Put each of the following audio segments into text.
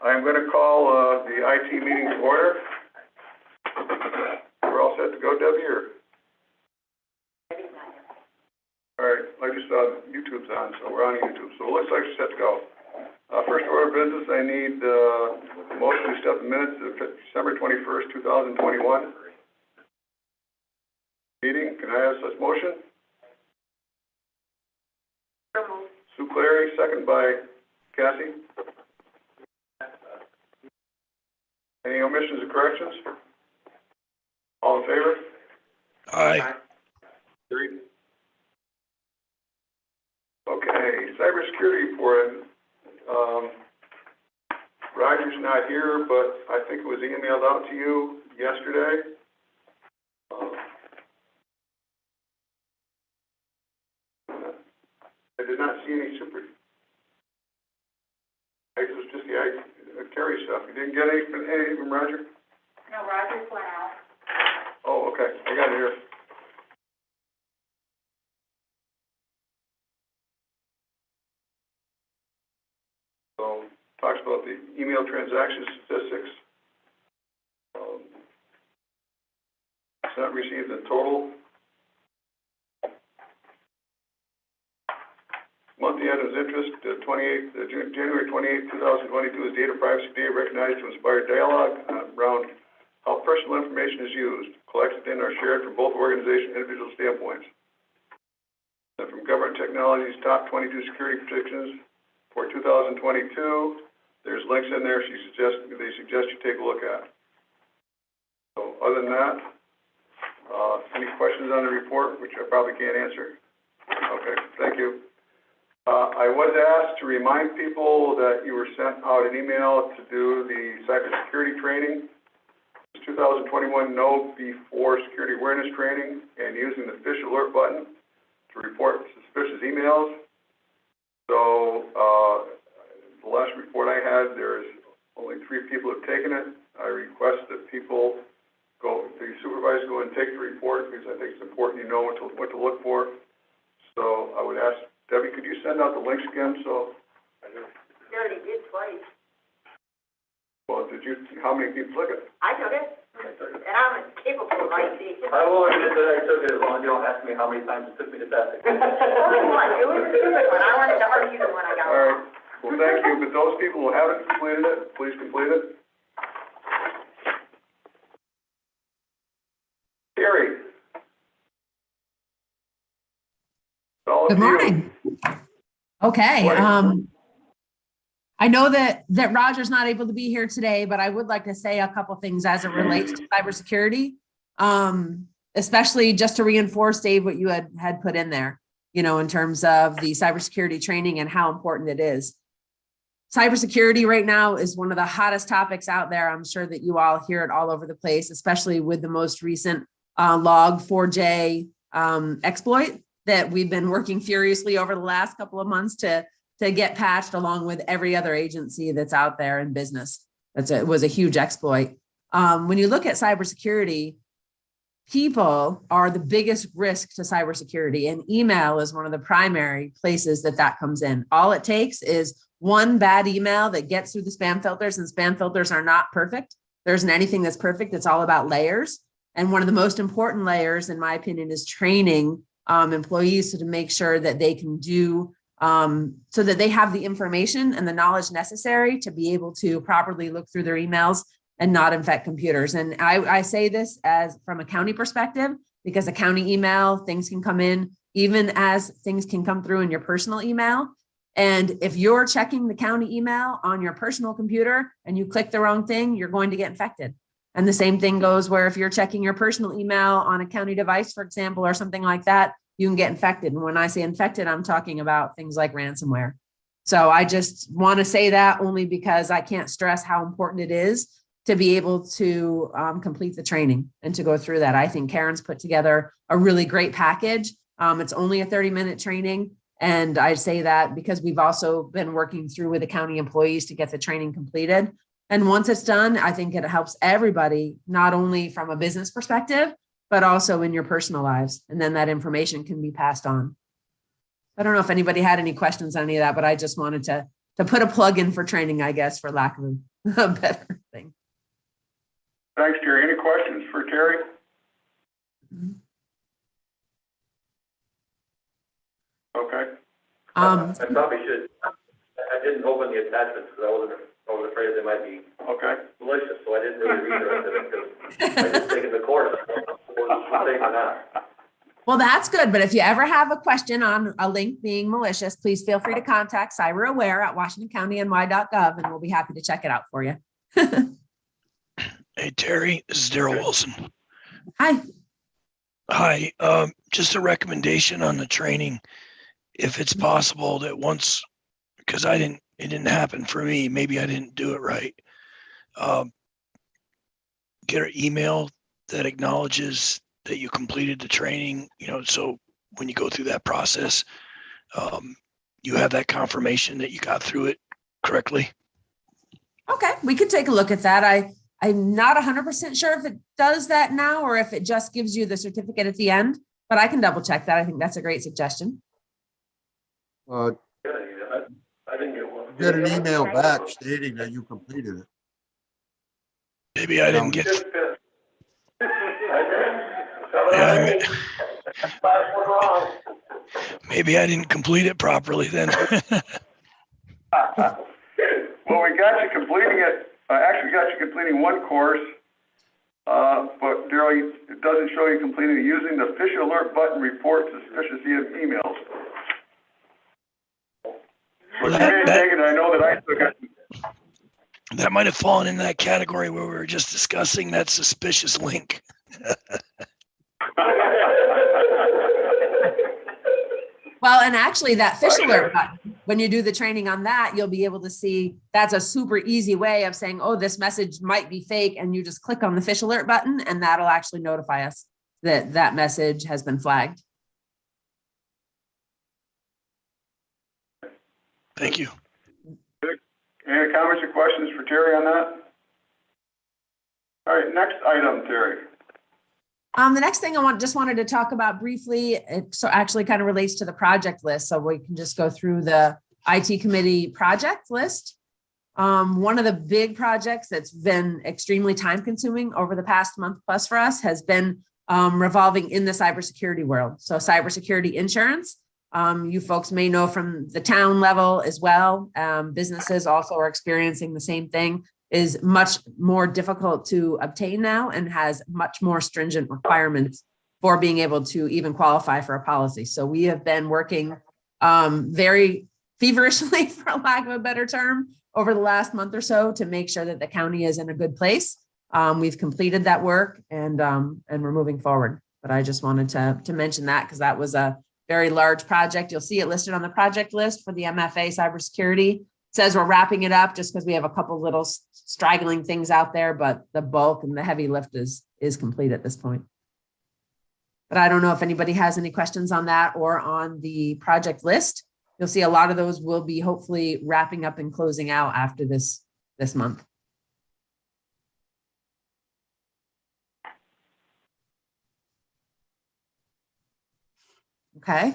I'm going to call the IT meeting to order. We're all set to go, Debbie, or? All right, I just saw YouTube's on, so we're on YouTube, so it looks like we're set to go. First order of business, I need a motion to accept the minutes of December 21st, 2021 meeting. Can I have such motion? Sue Clary, second by Cassie. Any omissions or corrections? All in favor? Aye. Agreed. Okay, cybersecurity report. Roger's not here, but I think it was emailed out to you yesterday. I did not see any it was just the Terry stuff. You didn't get any from Roger? No, Roger's went out. Oh, okay. I got it here. So, talks about the email transaction statistics. It's not received in total. Monthly items interest, January 28, 2022 is Data Privacy Day, recognized to inspire dialogue around how personal information is used, collected in or shared from both organization and individual standpoints. And from Govt Technology's top 22 security predictions for 2022, there's links in there they suggest you take a look at. So other than that, any questions on the report, which I probably can't answer? Okay, thank you. I was asked to remind people that you were sent out an email to do the cybersecurity training. It's 2021 Know Before Security Awareness Training, and using the fish alert button to report suspicious emails. So the last report I had, there's only 3 people have taken it. I request that people the supervisors go and take the report, because I think it's important you know what to look for. So I would ask Debbie, could you send out the links again? So You already did twice. Well, how many people took it? I took it, and I'm capable of writing. I will admit that I took it as long as you don't ask me how many times it took me to pass it. Only one, it was a stupid one, I wanted to argue the one I got. All right, well, thank you, but those people who haven't completed it, please complete it. Terry. Good morning. Okay. I know that Roger's not able to be here today, but I would like to say a couple things as it relates to cybersecurity, especially just to reinforce, Dave, what you had put in there, in terms of the cybersecurity training and how important it is. Cybersecurity right now is one of the hottest topics out there. I'm sure that you all hear it all over the place, especially with the most recent Log4j exploit that we've been working furiously over the last couple of months to get patched, along with every other agency that's out there in business. It was a huge exploit. When you look at cybersecurity, people are the biggest risk to cybersecurity, and email is one of the primary places that comes in. All it takes is one bad email that gets through the spam filters, and spam filters are not perfect. There isn't anything that's perfect. It's all about layers. And one of the most important layers, in my opinion, is training employees to make sure that they can do, so that they have the information and the knowledge necessary to be able to properly look through their emails and not infect computers. And I say this as from a county perspective, because a county email, things can come in, even as things can come through in your personal email. And if you're checking the county email on your personal computer and you click the wrong thing, you're going to get infected. And the same thing goes where if you're checking your personal email on a county device, for example, or something like that, you can get infected. And when I say infected, I'm talking about things like ransomware. So I just want to say that only because I can't stress how important it is to be able to complete the training and to go through that. I think Karen's put together a really great package. It's only a 30-minute training. And I say that because we've also been working through with the county employees to get the training completed. And once it's done, I think it helps everybody, not only from a business perspective, but also in your personal lives. And then that information can be passed on. I don't know if anybody had any questions on any of that, but I just wanted to put a plug in for training, I guess, for lack of a better thing. Thanks, Terry. Any questions for Terry? Okay. I probably should, I didn't open the attachments because I was afraid they might be Okay. malicious, so I didn't really read the rest of it because I just taken the course. We'll take on that. Well, that's good. But if you ever have a question on a link being malicious, please feel free to contact cyberaware at washingtoncountyny.gov and we'll be happy to check it out for you. Hey, Terry, this is Daryl Wilson. Hi. Hi, just a recommendation on the training. If it's possible that once, because it didn't happen for me, maybe I didn't do it right. Get an email that acknowledges that you completed the training, so when you go through that process, you have that confirmation that you got through it correctly. Okay, we could take a look at that. I'm not 100% sure if it does that now or if it just gives you the certificate at the end, but I can double check that. I think that's a great suggestion. I didn't get one. Get an email back stating that you completed it. Maybe I didn't get. Maybe I didn't complete it properly then. Well, we got you completing it. Actually, we got you completing one course, but Daryl, it doesn't show you completing it using the official alert button report suspiciously of emails. Well, I know that I took it. That might have fallen in that category where we were just discussing that suspicious link. Well, and actually that fish alert button, when you do the training on that, you'll be able to see that's a super easy way of saying, oh, this message might be fake. And you just click on the fish alert button and that'll actually notify us that that message has been flagged. Thank you. Any comments or questions for Terry on that? All right, next item, Terry. The next thing I just wanted to talk about briefly, it so actually kind of relates to the project list. So we can just go through the IT committee project list. One of the big projects that's been extremely time consuming over the past month plus for us has been revolving in the cybersecurity world. So cybersecurity insurance, you folks may know from the town level as well. Businesses also are experiencing the same thing. Is much more difficult to obtain now and has much more stringent requirements for being able to even qualify for a policy. So we have been working very feverishly, for lack of a better term, over the last month or so to make sure that the county is in a good place. We've completed that work and we're moving forward. But I just wanted to mention that because that was a very large project. You'll see it listed on the project list for the MFA cybersecurity. Says we're wrapping it up just because we have a couple little straggling things out there, but the bulk and the heavy lift is complete at this point. But I don't know if anybody has any questions on that or on the project list. You'll see a lot of those will be hopefully wrapping up and closing out after this month. Okay.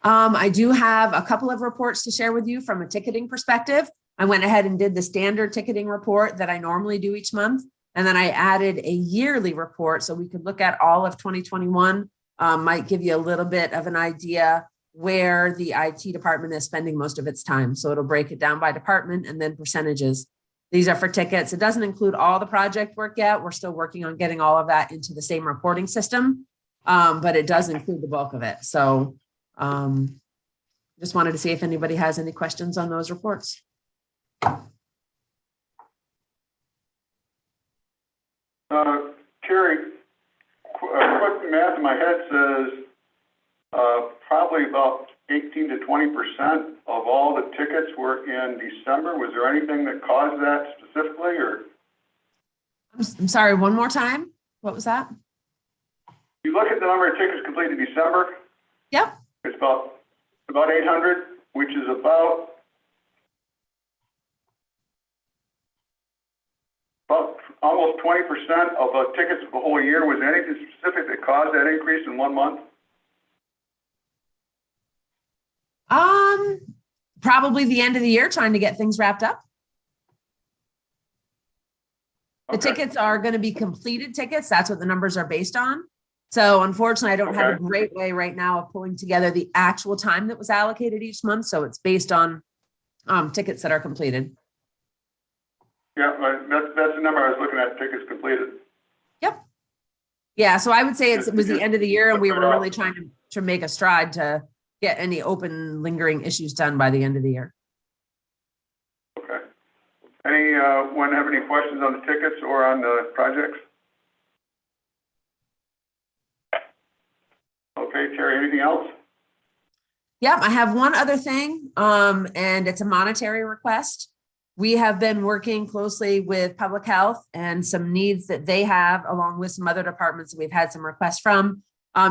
I do have a couple of reports to share with you from a ticketing perspective. I went ahead and did the standard ticketing report that I normally do each month. And then I added a yearly report so we could look at all of 2021, might give you a little bit of an idea where the IT department is spending most of its time. So it'll break it down by department and then percentages. These are for tickets. It doesn't include all the project work yet. We're still working on getting all of that into the same reporting system, but it does include the bulk of it. So just wanted to see if anybody has any questions on those reports. Terry, quick math in my head says probably about 18 to 20% of all the tickets were in December. Was there anything that caused that specifically, or? I'm sorry, one more time. What was that? You look at the number of tickets completed in December. Yep. It's about 800, which is about almost 20% of the tickets for the whole year. Was there anything specific that caused that increase in 1 month? Probably the end of the year, trying to get things wrapped up. The Okay. tickets are going to be completed tickets. That's what the numbers are based on. So unfortunately, I don't have a Okay. great way right now of pulling together the actual time that was allocated each month. So it's based on tickets that are completed. Yeah, that's the number I was looking at, tickets completed. Yep. Yeah. So I would say it was the end of the year and we were really trying to make a stride to get any open lingering issues done by the end of the year. Okay. Anyone have any questions on the tickets or on the projects? Okay, Terry, anything else? Yeah, I have one other thing, and it's a monetary request. We have been working closely with public health and some needs that they have, along with some other departments that we've had some requests from,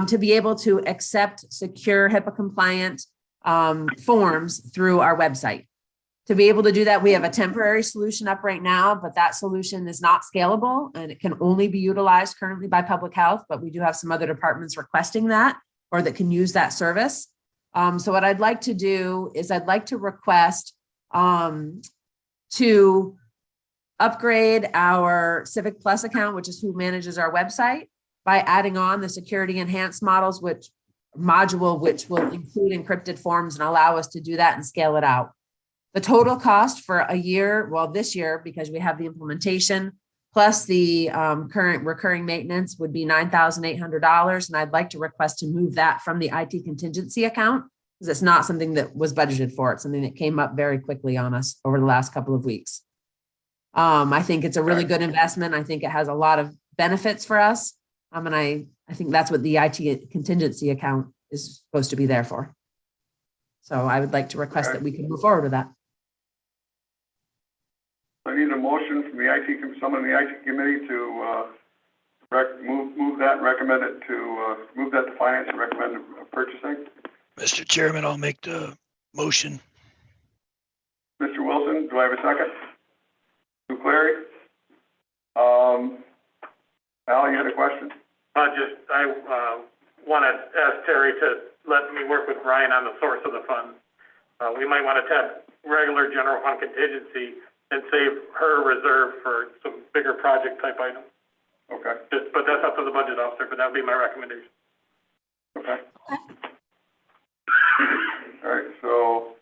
to be able to accept secure HIPAA compliant forms through our website. To be able to do that, we have a temporary solution up right now, but that solution is not scalable and it can only be utilized currently by public health, but we do have some other departments requesting that or that can use that service. So what I'd like to do is I'd like to request to upgrade our Civic Plus account, which is who manages our website, by adding on the security enhanced module, which will include encrypted forms and allow us to do that and scale it out. The total cost for a year, well, this year, because we have the implementation, plus the current recurring maintenance would be $9,800. And I'd like to request to move that from the IT contingency account, because it's not something that was budgeted for. It's something that came up very quickly on us over the last couple of weeks. I think it's a really good investment. I think it has a lot of benefits for us. And I think that's what the IT contingency account is supposed to be there for. So I would like to request that we can move forward with that. I need a motion from someone in the IT committee to move that and recommend it to, move that to finance and recommend purchasing. Mr. Chairman, I'll make the motion. Mr. Wilson, do I have a second? Sue Clary? Al, you had a question? I want to ask Terry to let me work with Ryan on the source of the funds. We might want to tap regular general fund contingency and save her reserve for some bigger project type items. Okay. But that's up to the budget officer, but that would be my recommendation. Okay. All right, so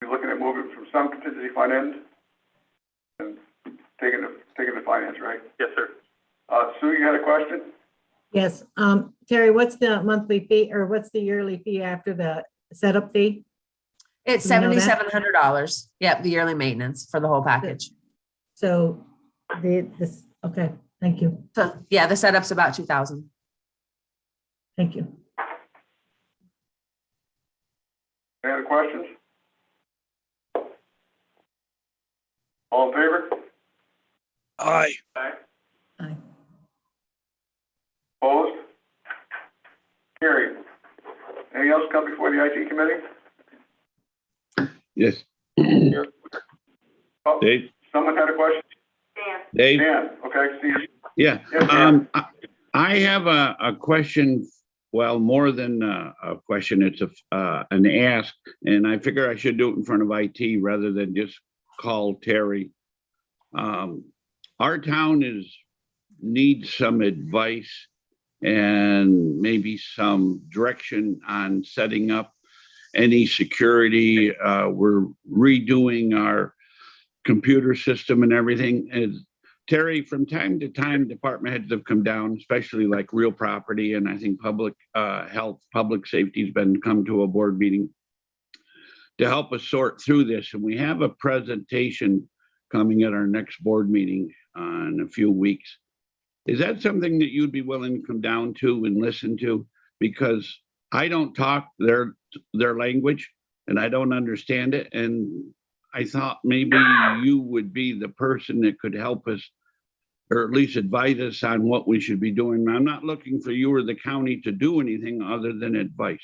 you're looking at moving from some contingency fund end and taking the finance, right? Yes, sir. Sue, you had a question? Yes, Terry, what's the monthly fee or what's the yearly fee after the setup fee? It's Do you know that? $7,700. Yep, the yearly maintenance for the whole package. So okay, thank you, So yeah, the setup's about $2,000. thank you. Any other questions? All in favor? Aye. Aye. Opposed? Carried. Anything else come before the IT committee? Yes. Oh, Dave, someone had a question? Dave, Dan, okay, Steve. yeah. Yes, Dan. I have a question, well, more than a question, it's an ask, and I figure I should do it in front of IT rather than just call Terry. Our town needs some advice and maybe some direction on setting up any security. We're redoing our computer system and everything. And Terry, from time to time, department heads have come down, especially like real property, and I think public health, public safety has come to a board meeting to help us sort through this. And we have a presentation coming at our next board meeting in a few weeks. Is that something that you'd be willing to come down to and listen to? Because I don't talk their language and I don't understand it. And I thought maybe you would be the person that could help us, or at least advise us on what we should be doing. I'm not looking for you or the county to do anything other than advice.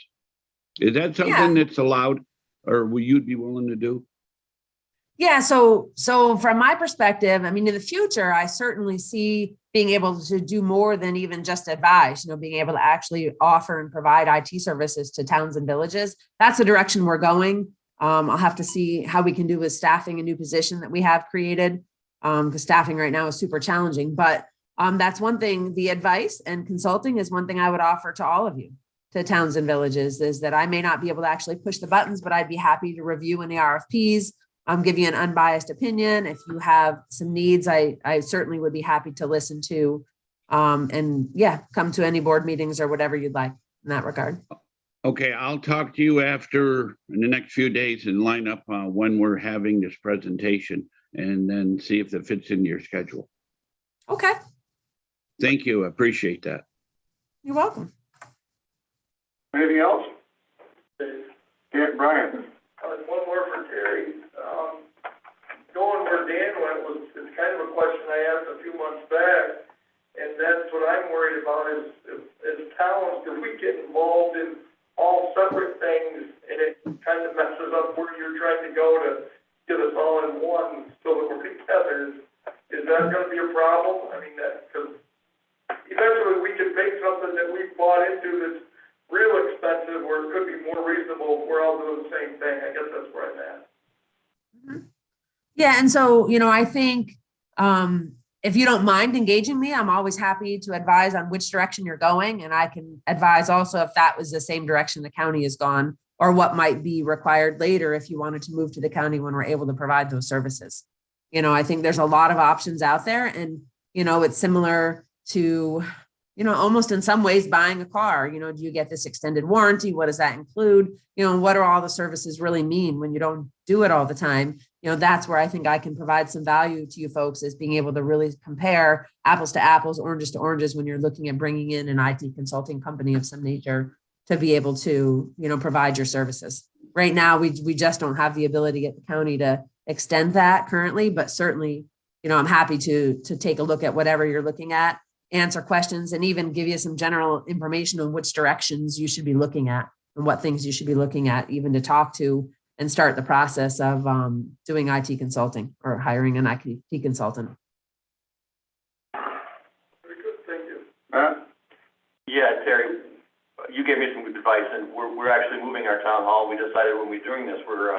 Is that something that's allowed, or will you be willing to do? Yeah, so from my perspective, I mean, in the future, I certainly see being able to do more than even just advise, being able to actually offer and provide IT services to towns and villages. That's the direction we're going. I'll have to see how we can do with staffing a new position that we have created. because staffing right now is super challenging. But that's one thing, the advice and consulting is one thing I would offer to all of you, to towns and villages, is that I may not be able to actually push the buttons, but I'd be happy to review any RFPs, give you an unbiased opinion. If you have some needs, I certainly would be happy to listen to, and yeah, come to any board meetings or whatever you'd like in that regard. Okay, I'll talk to you after in the next few days and line up when we're having this presentation and then see if it fits into your schedule. Okay, Thank you. I appreciate that. you're welcome. Anything else? Yeah, Brian? One more for Terry. Going where Dan went it's kind of a question I asked a few months back, and that's what I'm worried about is, as towns, do we get involved in all separate things, and it kind of messes up where you're trying to go to get us all in one so that we're together? Is that gonna be a problem? I mean, because eventually we can make something that we bought into that's real expensive, or it could be more reasonable if we're all doing the same thing. I guess that's where I'm at. Yeah, and so, I think if you don't mind engaging me, I'm always happy to advise on which direction you're going. And I can advise also if that was the same direction the county has gone, or what might be required later if you wanted to move to the county when we're able to provide those services. I think there's a lot of options out there, and, it's similar to, almost in some ways buying a car. Do you get this extended warranty? What does that include? What do all the services really mean when you don't do it all the time? That's where I think I can provide some value to you folks, is being able to really compare apples to apples, oranges to oranges, when you're looking at bringing in an IT consulting company of some nature to be able to, provide your services. Right now, we just don't have the ability at the county to extend that currently, but certainly, I'm happy to take a look at whatever you're looking at, answer questions, and even give you some general information on which directions you should be looking at and what things you should be looking at, even to talk to and start the process of doing IT consulting or hiring an IT consultant. Very good, thank you. Matt? Yeah, Terry, you gave me some good advice, and we're actually moving our town hall. We decided when we're doing this, we're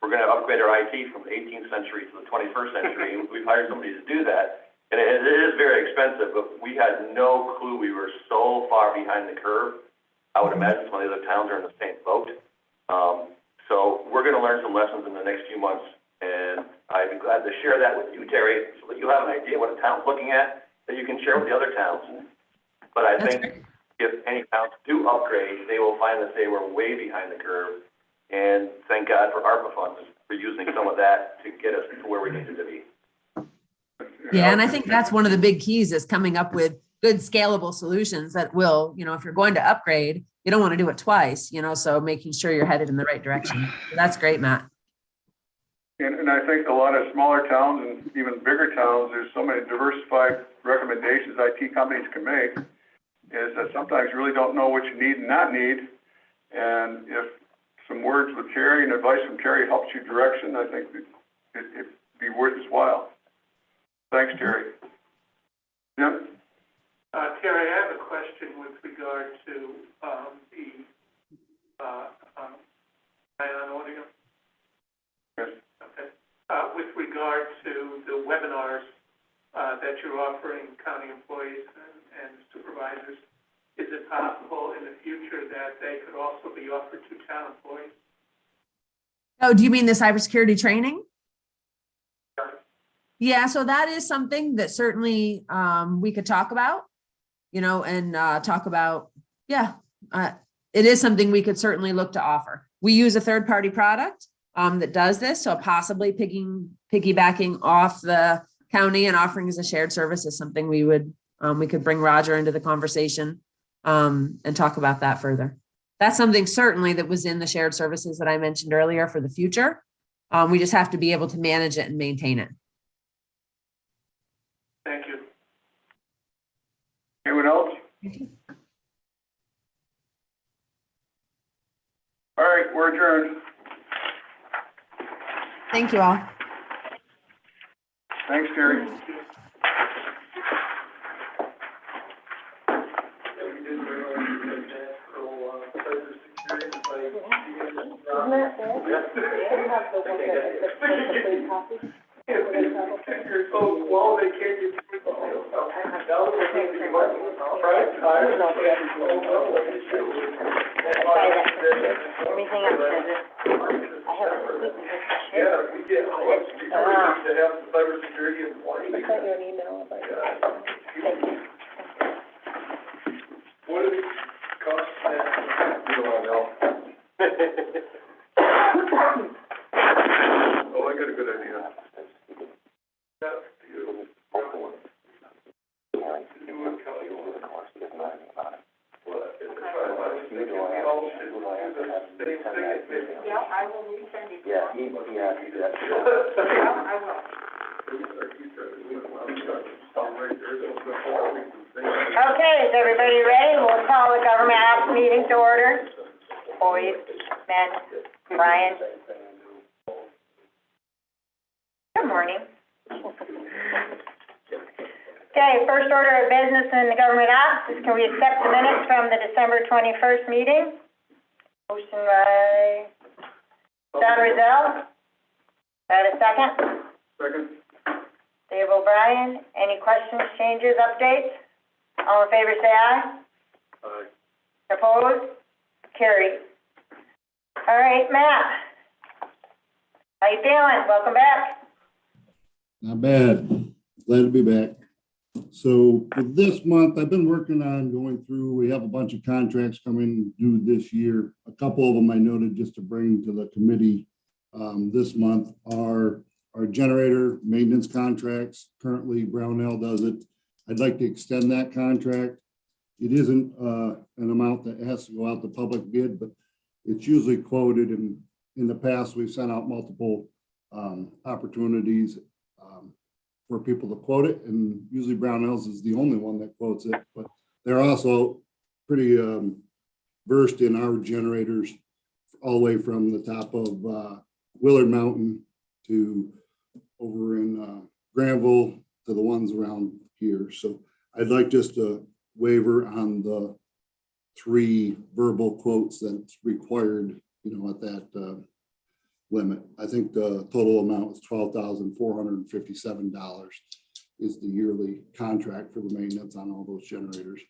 going to upgrade our IT from the 18th century to the 21st century, and we've hired somebody to do that. And it is very expensive, but we had no clue we were so far behind the curve. I would imagine some of the other towns are in the same boat. So we're going to learn some lessons in the next few months, and I'd be glad to share that with you, Terry, so that you have an idea what a town's looking at that you can share with the other towns. But I think if any towns do upgrade, they will find that they were way behind the curve, and thank God for ARPA funds for using some of that to get us to where we needed to be. Yeah, and I think that's one of the big keys, is coming up with good scalable solutions that will, if you're going to upgrade, you don't want to do it twice, so making sure you're headed in the right direction. So that's great, Matt. And I think a lot of smaller towns and even bigger towns, there's so many diversified recommendations IT companies can make, is that sometimes you really don't know what you need and not need. And if some words with Terry and advice from Terry helps you direction, I think it'd be worth its while. Thanks, Terry. Jim? Terry, I have a question with regard to the audio. Yes. Okay. With regard to the webinars that you're offering county employees and supervisors, is it possible in the future that they could also be offered to town employees? Oh, do you mean the cybersecurity training? Sure. Yeah, so that is something that certainly we could talk about, and talk about, it is something we could certainly look to offer. We use a third-party product that does this, so possibly piggybacking off the county and offering as a shared service is something we could bring Roger into the conversation and talk about that further. That's something certainly that was in the shared services that I mentioned earlier for the future. We just have to be able to manage it and maintain it. Thank you. Anyone else? All right, we're adjourned. Thank you all. Thanks, Terry. Isn't that there? You have the one that, the copy? Everything else is, I have a sweet shit. Yeah, we get, to have cybersecurity in place. I sent you an email about that. Thank you. What does it cost now? You don't know. Oh, I got a good idea. Yeah, I will resend it. Yeah, I will. Okay, is everybody ready? We'll call the government ops meeting to order. Boys, men, Brian. Good morning. Okay, first order of business in the government ops is, can we accept the minutes from the December 21st meeting? Motion by John Rizal. Got a second? Second? Dave O'Brien. Any questions, changes, updates? All in favor, say aye. Aye. Opposed? Carried. All right, Matt. How you feeling? Welcome back. Not bad. Glad to be back. So for this month, I've been working on going through, we have a bunch of contracts coming due this year. A couple of them I noted just to bring to the committee this month are our generator maintenance contracts. Currently Brownell does it. I'd like to extend that contract. It isn't an amount that has to go out to public bid, but it's usually quoted, and in the past, we've sent out multiple opportunities for people to quote it, and usually Brownells is the only one that quotes it, but they're also pretty versed in our generators all the way from the top of Willard Mountain to over in Granville to the ones around here. So I'd like just a waiver on the 3 verbal quotes that's required, at that limit. I think the total amount is $12,457 is the yearly contract for the maintenance on all those generators.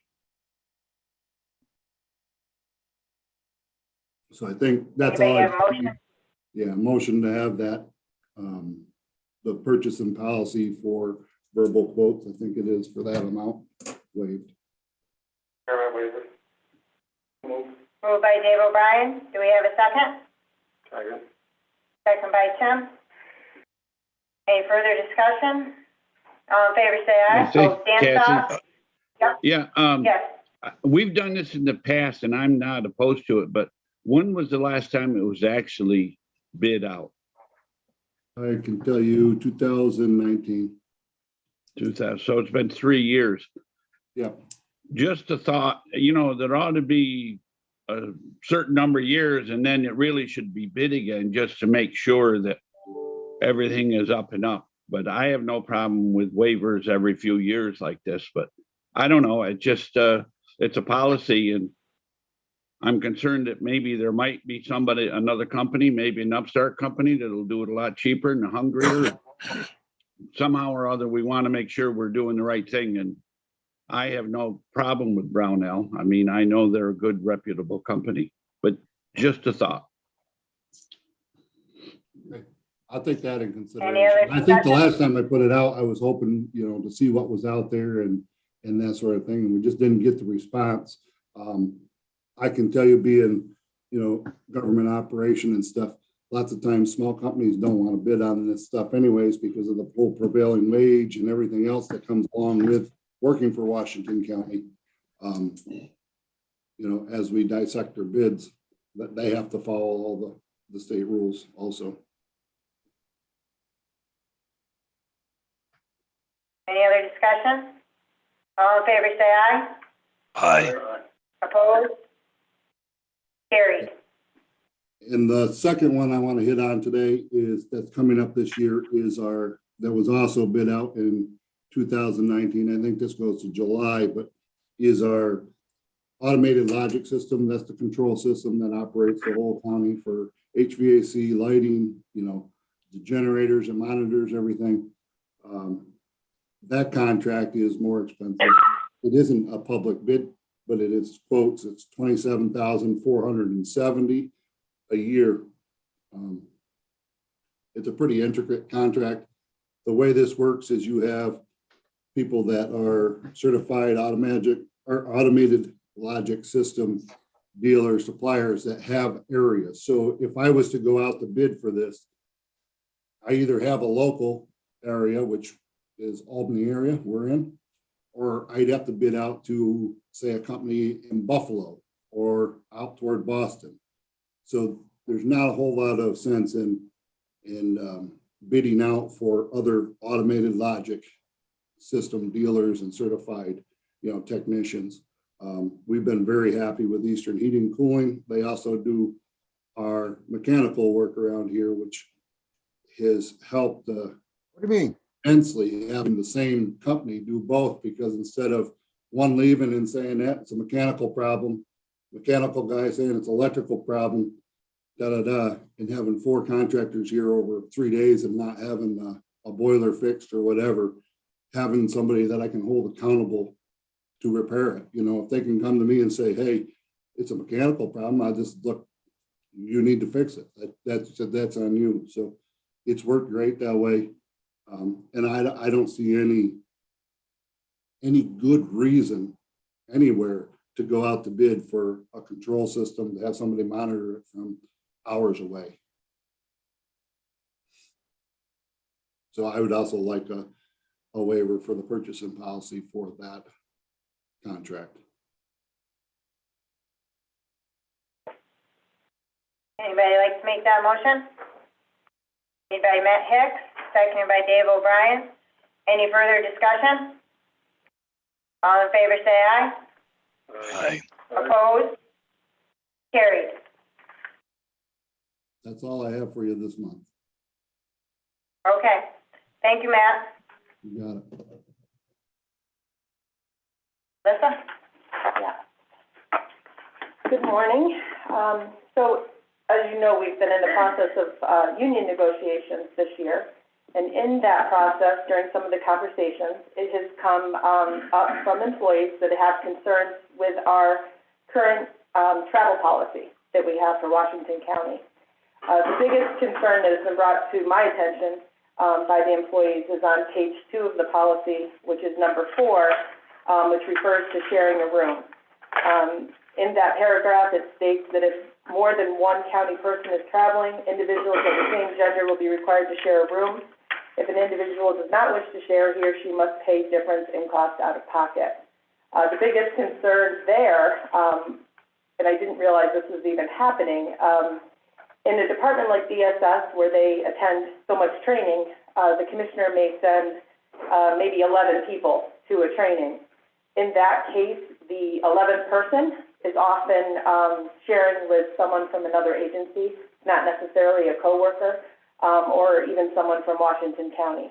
So I think that's all. Anybody have a motion? Yeah, motion to have that, the purchasing policy for verbal quotes, I think it is for that amount waived. Moved by Dave O'Brien. Do we have a second? Second. Second by Tim. Any further discussion? All in favor, say aye. I think, Oh, Dan Cassie, Sock? yeah, Yes. we've done this in the past and I'm not opposed to it, but when was the last time it was actually bid out? I can tell you 2019. 2000, so it's been 3 years. Yeah. Just a thought, there ought to be a certain number of years and then it really should be bid again just to make sure that everything is up and up. But I have no problem with waivers every few years like this, but I don't know, it just, it's a policy, and I'm concerned that maybe there might be another company, maybe an upstart company that'll do it a lot cheaper and hungrier. Somehow or other, we want to make sure we're doing the right thing, and I have no problem with Brownell. I mean, I know they're a good, reputable company, but just a thought. I'll take that in consideration. Any other I think the discussion? last time I put it out, I was hoping, to see what was out there and that sort of thing, and we just didn't get the response. I can tell you, being, government operation and stuff, lots of times small companies don't want to bid on this stuff anyways because of the full prevailing wage and everything else that comes along with working for Washington County. As we dissect their bids, that they have to follow all the state rules also. Any other discussion? All in favor, say aye. Aye. Opposed? Carried. And the second one I want to hit on today that's coming up this year that was also bid out in 2019. I think this goes to July, but is our automated logic system. That's the control system that operates the whole county for HVAC, lighting, the generators and monitors, everything. That contract is more expensive it isn't a public bid, but it is quotes. It's 27,470 a year. It's a pretty intricate contract. The way this works is you have people that are certified automated logic system dealers, suppliers that have areas. So if I was to go out to bid for this, I either have a local area, which is Albany area we're in, or I'd have to bid out to, say, a company in Buffalo or out toward Boston. So there's not a whole lot of sense in bidding out for other automated logic system dealers and certified, technicians. We've been very happy with Eastern Heating and Cooling. They also do our mechanical work around here, which has helped What do you mean? immensely having the same company do both, because instead of one leaving and saying that it's a mechanical problem, mechanical guy saying it's electrical problem, and having 4 contractors here over 3 days and not having a boiler fixed or whatever, having somebody that I can hold accountable to repair it. If they can come to me and say, hey, it's a mechanical problem, I just look, you need to fix it. That's on you. So it's worked great that way. And I don't see any good reason anywhere to go out to bid for a control system, to have somebody monitor it from hours away. So I would also like a waiver for the purchasing policy for that contract. Anybody like to make that motion? Made by Matt Hicks, seconded by Dave O'Brien. Any further discussion? All in favor, say aye. Aye. Opposed? Carried. That's all I have for you this month. Okay. Thank you, Matt. You got it. Lisa? Good morning. So, as you know, we've been in the process of union negotiations this year. And in that process, during some of the conversations, it has come up from employees that have concerns with our current travel policy that we have for Washington County. The biggest concern that has been brought to my attention by the employees is on page 2 of the policy, which is number 4, which refers to sharing a room. In that paragraph, it states that if more than one county person is traveling, individuals of the same gender will be required to share a room. If an individual does not wish to share, he or she must pay difference in cost out of pocket. The biggest concern there, and I didn't realize this was even happening, in a department like DSS, where they attend so much training, the commissioner may send maybe 11 people to a training. In that case, the 11th person is often sharing with someone from another agency, not necessarily a coworker, or even someone from Washington County.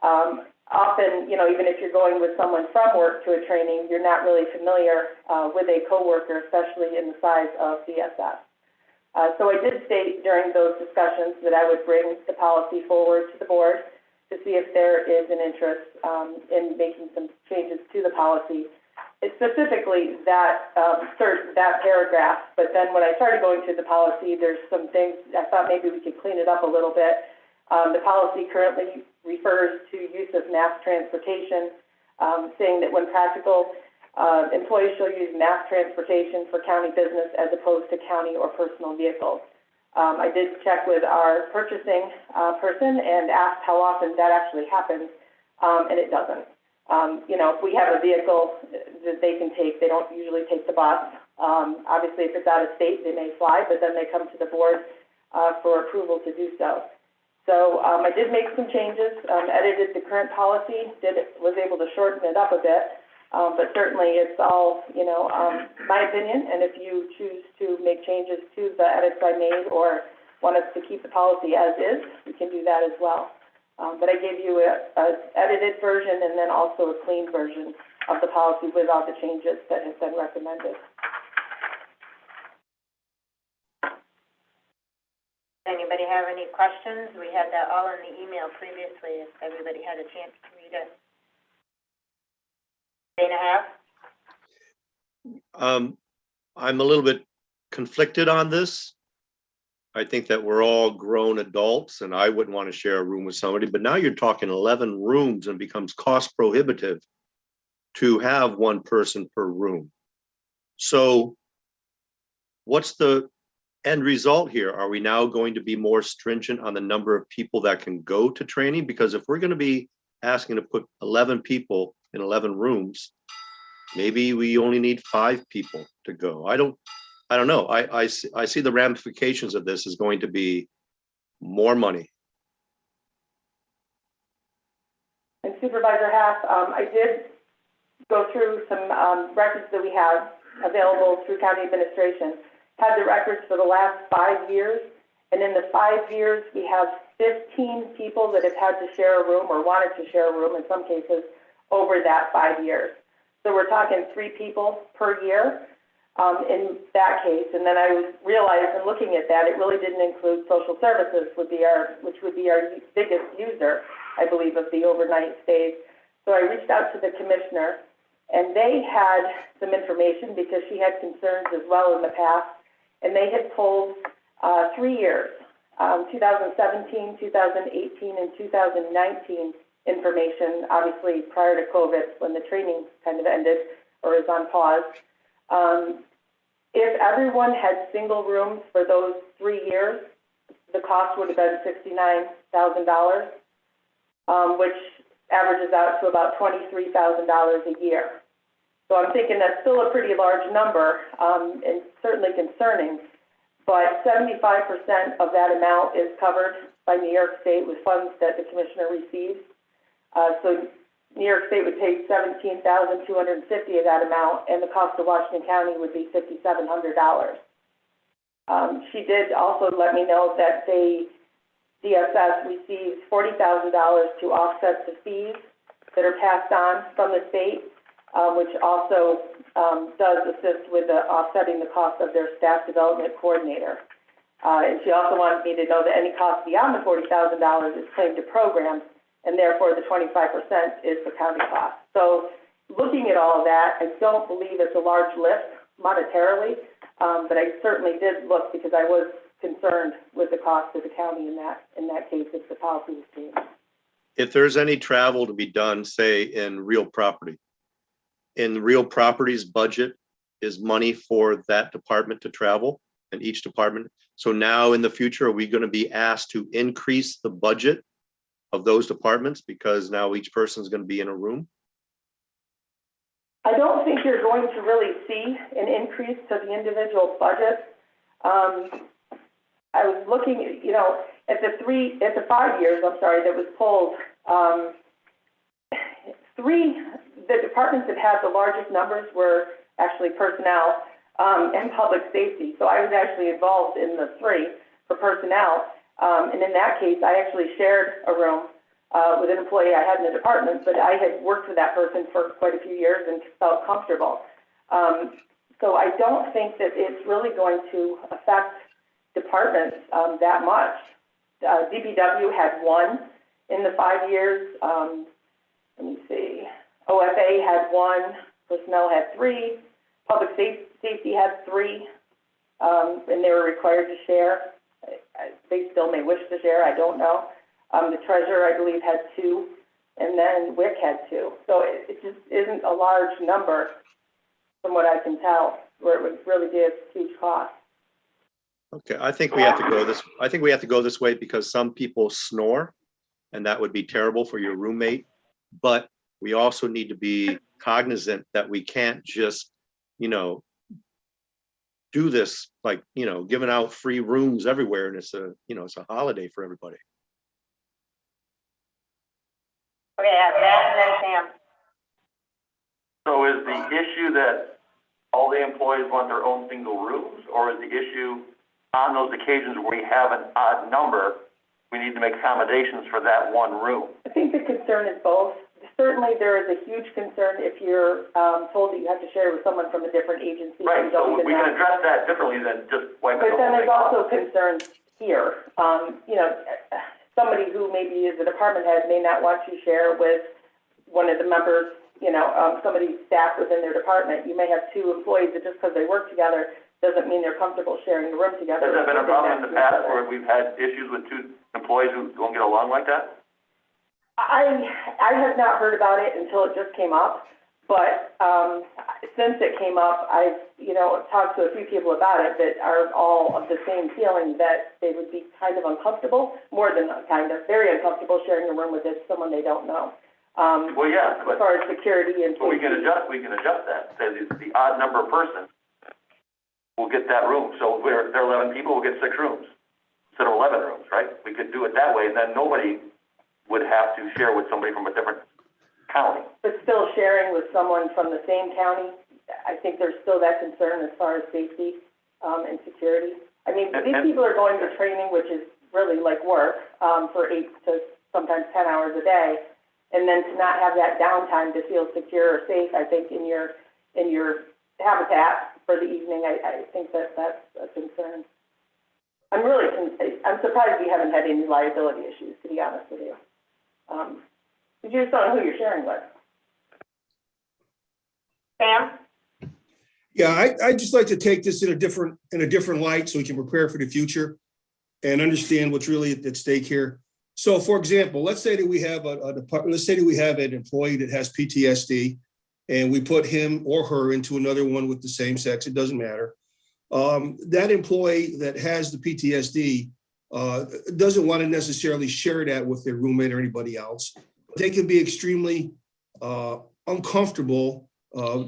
Often, even if you're going with someone from work to a training, you're not really familiar with a coworker, especially in the size of DSS. So I did state during those discussions that I would bring the policy forward to the board to see if there is an interest in making some changes to the policy. It's specifically that that paragraph, but then when I started going through the policy, there's some things I thought maybe we could clean it up a little bit. The policy currently refers to use of mass transportation, saying that when practical, employees shall use mass transportation for county business as opposed to county or personal vehicles. I did check with our purchasing person and asked how often that actually happens, and it doesn't. If we have a vehicle that they can take, they don't usually take the bus. Obviously, if it's out of state, they may fly, but then they come to the board for approval to do so. So I did make some changes, edited the current policy, was able to shorten it up a bit, but certainly it's all, my opinion, and if you choose to make changes to the edits I made or want us to keep the policy as is, we can do that as well. But I gave you an edited version and then also a clean version of the policy with all the changes that have been recommended. Anybody have any questions? We had that all in the email previously, if everybody had a chance to read it. Day and a half? I'm a little bit conflicted on this. I think that we're all grown adults and I wouldn't want to share a room with somebody, but now you're talking 11 rooms and becomes cost prohibitive to have one person per room. So what's the end result here? Are we now going to be more stringent on the number of people that can go to training? Because if we're going to be asking to put 11 people in 11 rooms, maybe we only need 5 people to go. I don't know. I see the ramifications of this is going to be more money. And Supervisor Haas, I did go through some records that we have available through county administration, had the records for the last 5 years, and in the 5 years, we have 15 people that have had to share a room or wanted to share a room in some cases over that 5 years. So we're talking 3 people per year in that case. And then I realized in looking at that, it really didn't include social services, which would be our biggest user, I believe, of the overnight stays. So I reached out to the commissioner, and they had some information because she had concerns as well in the past, and they had pulled 3 years, 2017, 2018, and 2019 information, obviously prior to COVID when the training kind of ended or is on pause. If everyone had single rooms for those 3 years, the cost would have been $69,000, which averages out to about $23,000 a year. So I'm thinking that's still a pretty large number, and certainly concerning, but 75% of that amount is covered by New York State with funds that the commissioner receives. So New York State would pay $17,250 of that amount, and the cost of Washington County would be $5,700. She did also let me know that DSS receives $40,000 to offset the fees that are passed on from the state, which also does assist with offsetting the cost of their staff development coordinator. And she also wanted me to know that any cost beyond the $40,000 is claimed to programs, and therefore the 25% is the county cost. So looking at all of that, I don't believe it's a large lift monetarily, but I certainly did look because I was concerned with the cost of the county in that case if the policy was changed. If there's any travel to be done, say in real property, in real property's budget is money for that department to travel and each department. So now in the future, are we going to be asked to increase the budget of those departments because now each person is going to be in a room? I don't think you're going to really see an increase to the individual budget. I was looking, at the 5 years, that was pulled, the departments that had the largest numbers were actually personnel and public safety. So I was actually involved in the 3 for personnel. And in that case, I actually shared a room with an employee I had in the department, but I had worked with that person for quite a few years and felt comfortable. So I don't think that it's really going to affect departments that much. DPW had 1 in the 5 years. Let me see. OFA had 1. Personnel had 3. Public safety had 3, and they were required to share. They still may wish to share, I don't know. The treasurer, I believe, had 2, and then WIC had 2. So it just isn't a large number from what I can tell, where it would really be a huge cost. Okay, I think we have to go this way because some people snore, and that would be terrible for your roommate. But we also need to be cognizant that we can't just, do this like, giving out free rooms everywhere, and it's a holiday for everybody. Okay, Matt and then Sam. So is the issue that all the employees want their own single rooms, or is the issue on those occasions where we have an odd number, we need to make accommodations for that one room? I think the concern is both. Certainly, there is a huge concern if you're told that you have to share with someone from a different agency. Right, so we can address that differently than just wiping the whole thing. But then there's also concerns here. Somebody who maybe is a department head may not want to share with one of the members somebody staff within their department. You may have two employees that just because they work together doesn't mean they're comfortable sharing the room together. Has that been a problem in the past where we've had issues with two employees who don't get along like that? I have not heard about it until it just came up, but since it came up, I've talked to a few people about it that are all of the same feeling that they would be kind of uncomfortable, more than kind of, very uncomfortable sharing a room with someone they don't know. Well, yeah, but as far as security and but we can adjust that. Say the odd number person will get that room. So if there are 11 people, we'll get 6 rooms instead of 11 rooms, right? We could do it that way, and then nobody would have to share with somebody from a different county. But still sharing with someone from the same county, I think there's still that concern as far as safety and security. I mean, these people are going to training, which is really like work, for 8 to sometimes 10 hours a day, and then to not have that downtime to feel secure or safe, I think in your habitat for the evening, I think that's a concern. I'm surprised we haven't had any liability issues, to be honest with you. You just don't know who you're sharing with. Sam? Yeah, I'd just like to take this in a different light so we can prepare for the future and understand what's really at stake here. So for example, let's say that we have an employee that has PTSD and we put him or her into another one with the same sex, it doesn't matter. That employee that has the PTSD doesn't want to necessarily share that with their roommate or anybody else. They can be extremely uncomfortable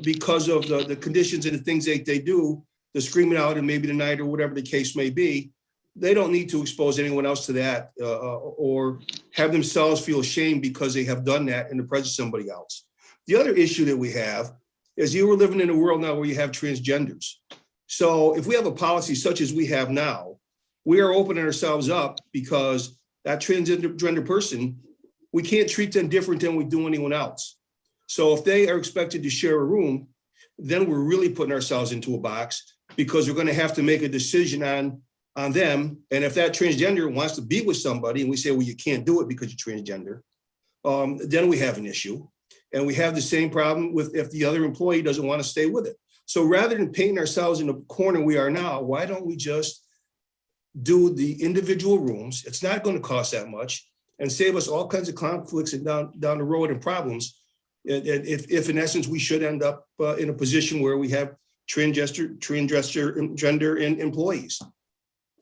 because of the conditions and the things that they do, the screaming out and maybe the night or whatever the case may be. They don't need to expose anyone else to that or have themselves feel ashamed because they have done that in the presence of somebody else. The other issue that we have is we're living in a world now where you have transgenders. So if we have a policy such as we have now, we are opening ourselves up because that transgender person, we can't treat them different than we do anyone else. So if they are expected to share a room, then we're really putting ourselves into a box because we're going to have to make a decision on them. And if that transgender wants to be with somebody and we say, well, you can't do it because you're transgender, then we have an issue. And we have the same problem with if the other employee doesn't want to stay with it. So rather than painting ourselves in the corner we are now, why don't we just do the individual rooms? It's not going to cost that much and save us all kinds of conflicts and down the road and problems. If in essence, we should end up in a position where we have transgender employees.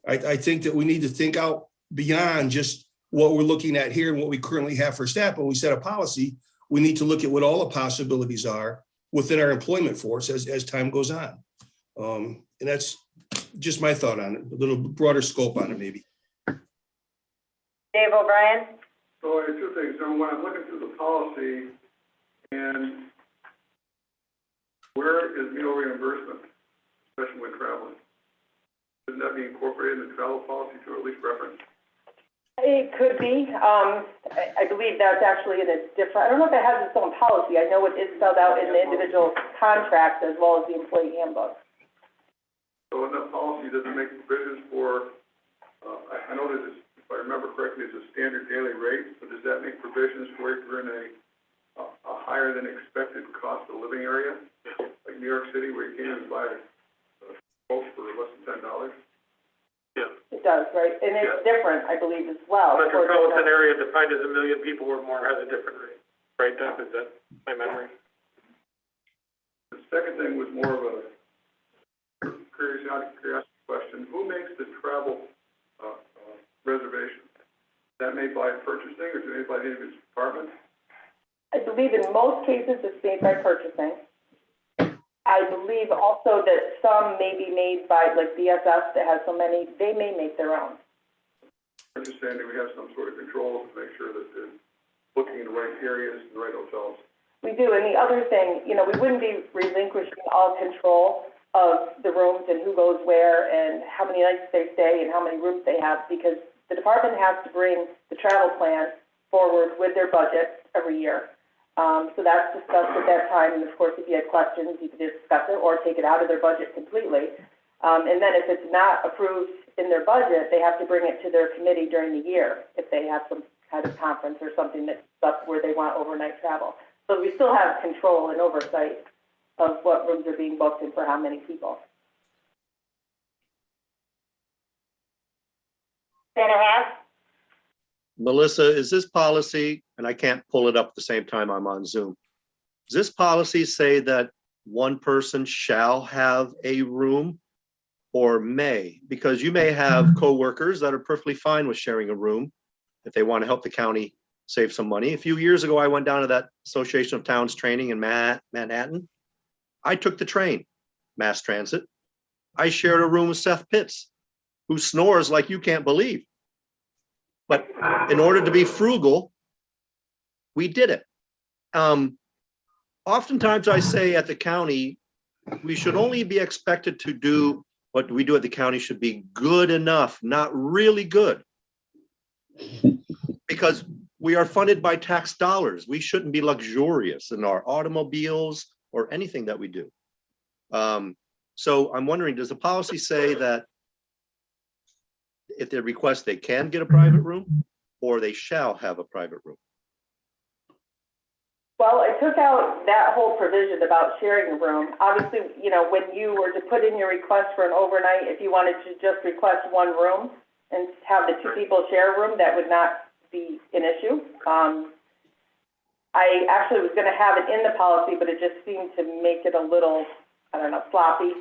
I think that we need to think out beyond just what we're looking at here and what we currently have for staff. When we set a policy, we need to look at what all the possibilities are within our employment force as time goes on. And that's just my thought on it, a little broader scope on it maybe. Dave O'Brien? So I have 2 things. Number one, I'm looking through the policy and where is meal reimbursement, especially when traveling? Shouldn't that be incorporated in the travel policy to at least reference? It could be. I believe that's actually in a different, I don't know if it has its own policy. I know it is spelled out in the individual contract as well as the employee handbook. So in that policy, does it make provisions for, I know that if I remember correctly, it's a standard daily rate, but does that make provisions for if you're in a higher than expected cost of living area, like New York City, where you can't even buy a Coke for less than $10? Yeah. It does, right? And it's different, I believe, as well. Metropolitan area defined as 1 million people or more has a different rate, right, Doug? Is that my memory? The second thing was more of a curiosity question. Who makes the travel reservation? Is that made by purchasing or is it made by the individual department? I believe in most cases it's made by purchasing. I believe also that some may be made by, like BSF that has so many, they may make their own. Understanding we have some sort of control to make sure that they're looking in the right areas and the right hotels. We do, and the other thing, we wouldn't be relinquishing all control of the rooms and who goes where and how many nights they stay and how many rooms they have, because the department has to bring the travel plan forward with their budget every year. So that's discussed at that time, and of course, if you had questions, you could discuss it or take it out of their budget completely. And then if it's not approved in their budget, they have to bring it to their committee during the year if they have some kind of conference or something that's up where they want overnight travel. So we still have control and oversight of what rooms are being booked and for how many people. Senator Haas? Melissa, is this policy, and I can't pull it up at the same time I'm on Zoom. Does this policy say that one person shall have a room or may? Because you may have coworkers that are perfectly fine with sharing a room if they want to help the county save some money. A few years ago, I went down to that Association of Towns training in Manhattan. I took the train, mass transit. I shared a room with Seth Pitts, who snores like you can't believe. But in order to be frugal, we did it. Oftentimes I say at the county, we should only be expected to do what we do at the county should be good enough, not really good. Because we are funded by tax dollars. We shouldn't be luxurious in our automobiles or anything that we do. So I'm wondering, does the policy say that if they request, they can get a private room or they shall have a private room? Well, I took out that whole provision about sharing a room. Obviously, you know, when you were to put in your request for an overnight, if you wanted to just request one room and have the two people share a room, that would not be an issue. I actually was gonna have it in the policy, but it just seemed to make it a little, I don't know, sloppy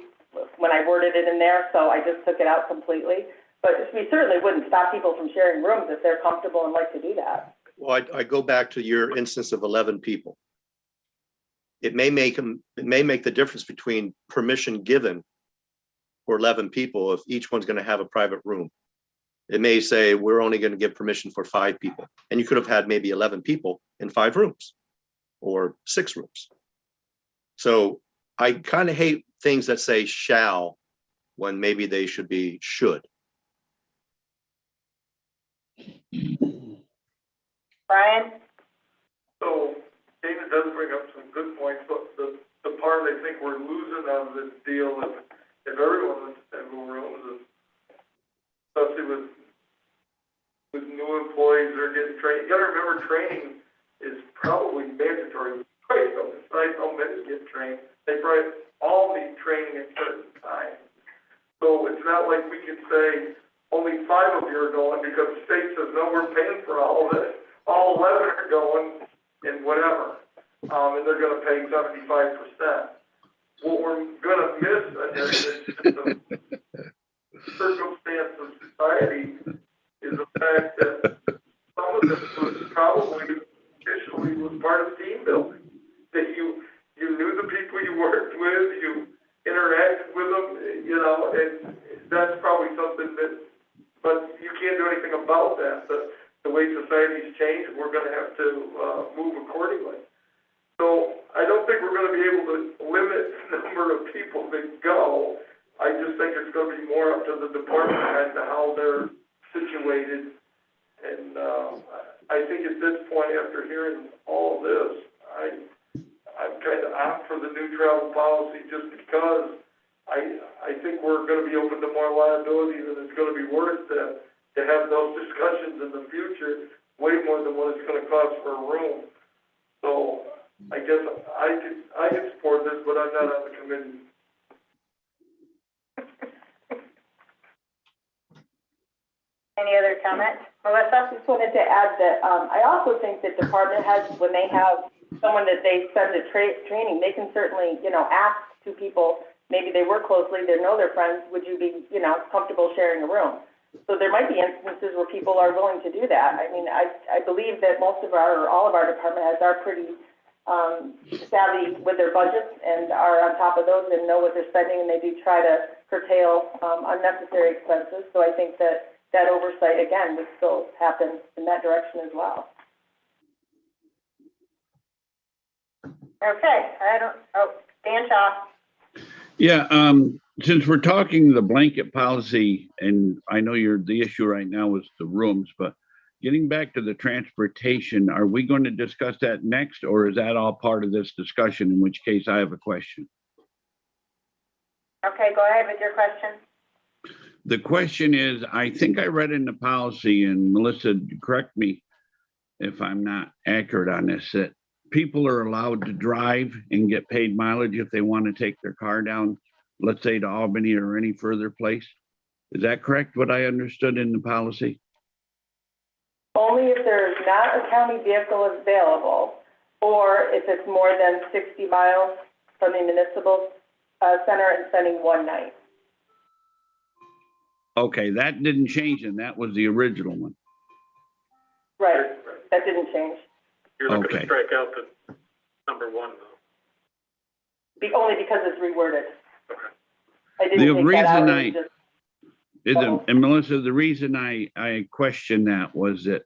when I worded it in there, so I just took it out completely. But we certainly wouldn't stop people from sharing rooms if they're comfortable and like to do that. Well, I go back to your instance of 11 people. It may make the difference between permission given for 11 people if each one's going to have a private room. It may say we're only going to give permission for 5 people, and you could have had maybe 11 people in 5 rooms or 6 rooms. So I kind of hate things that say shall when maybe they should be should. Brian? So David does bring up some good points, but the part I think we're losing out of this deal is if everyone wants to have rooms, and especially with new employees that are getting trained. You gotta remember, training is probably mandatory. Right, so besides how many get trained, they probably all need training at certain times. So it's not like we could say only 5 of you are going because the state says, no, we're paying for all of it. All 11 are going and whatever, and they're gonna pay 75%. What we're gonna miss in this is just the circumstance of society is the fact that some of this was probably initially was part of team building. That you knew the people you worked with, you interacted with them, you know, and that's probably something that, but you can't do anything about that. The way society's changed, we're going to have to move accordingly. So I don't think we're going to be able to limit the number of people that go. I just think it's going to be more up to the department as to how they're situated. And I think at this point, after hearing all of this, I'm kind of out for the new travel policy just because I think we're going to be open to more liability than it's going to be worth to have those discussions in the future, way more than what it's going to cost for a room. So I guess I can support this, but I'm not on the committee. Any other comments? Melissa? I just wanted to add that I also think that department heads, when they have someone that they send to training, they can certainly, you know, ask 2 people, maybe they work closely, they know their friends, would you be, you know, comfortable sharing a room? So there might be instances where people are willing to do that. I mean, I believe that most of our, or all of our department heads are pretty savvy with their budgets and are on top of those and know what they're spending, and they do try to curtail unnecessary expenses. So I think that oversight, again, would still happen in that direction as well. Okay, Dan Shaw. Yeah, since we're talking the blanket policy, and I know the issue right now is the rooms, but getting back to the transportation, are we going to discuss that next, or is that all part of this discussion, in which case I have a question? Okay, go ahead with your question. The question is, I think I read in the policy, and Melissa, correct me if I'm not accurate on this, that people are allowed to drive and get paid mileage if they want to take their car down, let's say to Albany or any further place. Is that correct, what I understood in the policy? Only if there is not a county vehicle available, or if it's more than 60 miles from the municipal center and spending one night. Okay, that didn't change, and that was the original one. Right, that didn't change. You're looking Okay. to strike out the number one, though. Only because it's reworded. Okay. I didn't The take that reason out. I- It was just- And Melissa, the reason I questioned that was that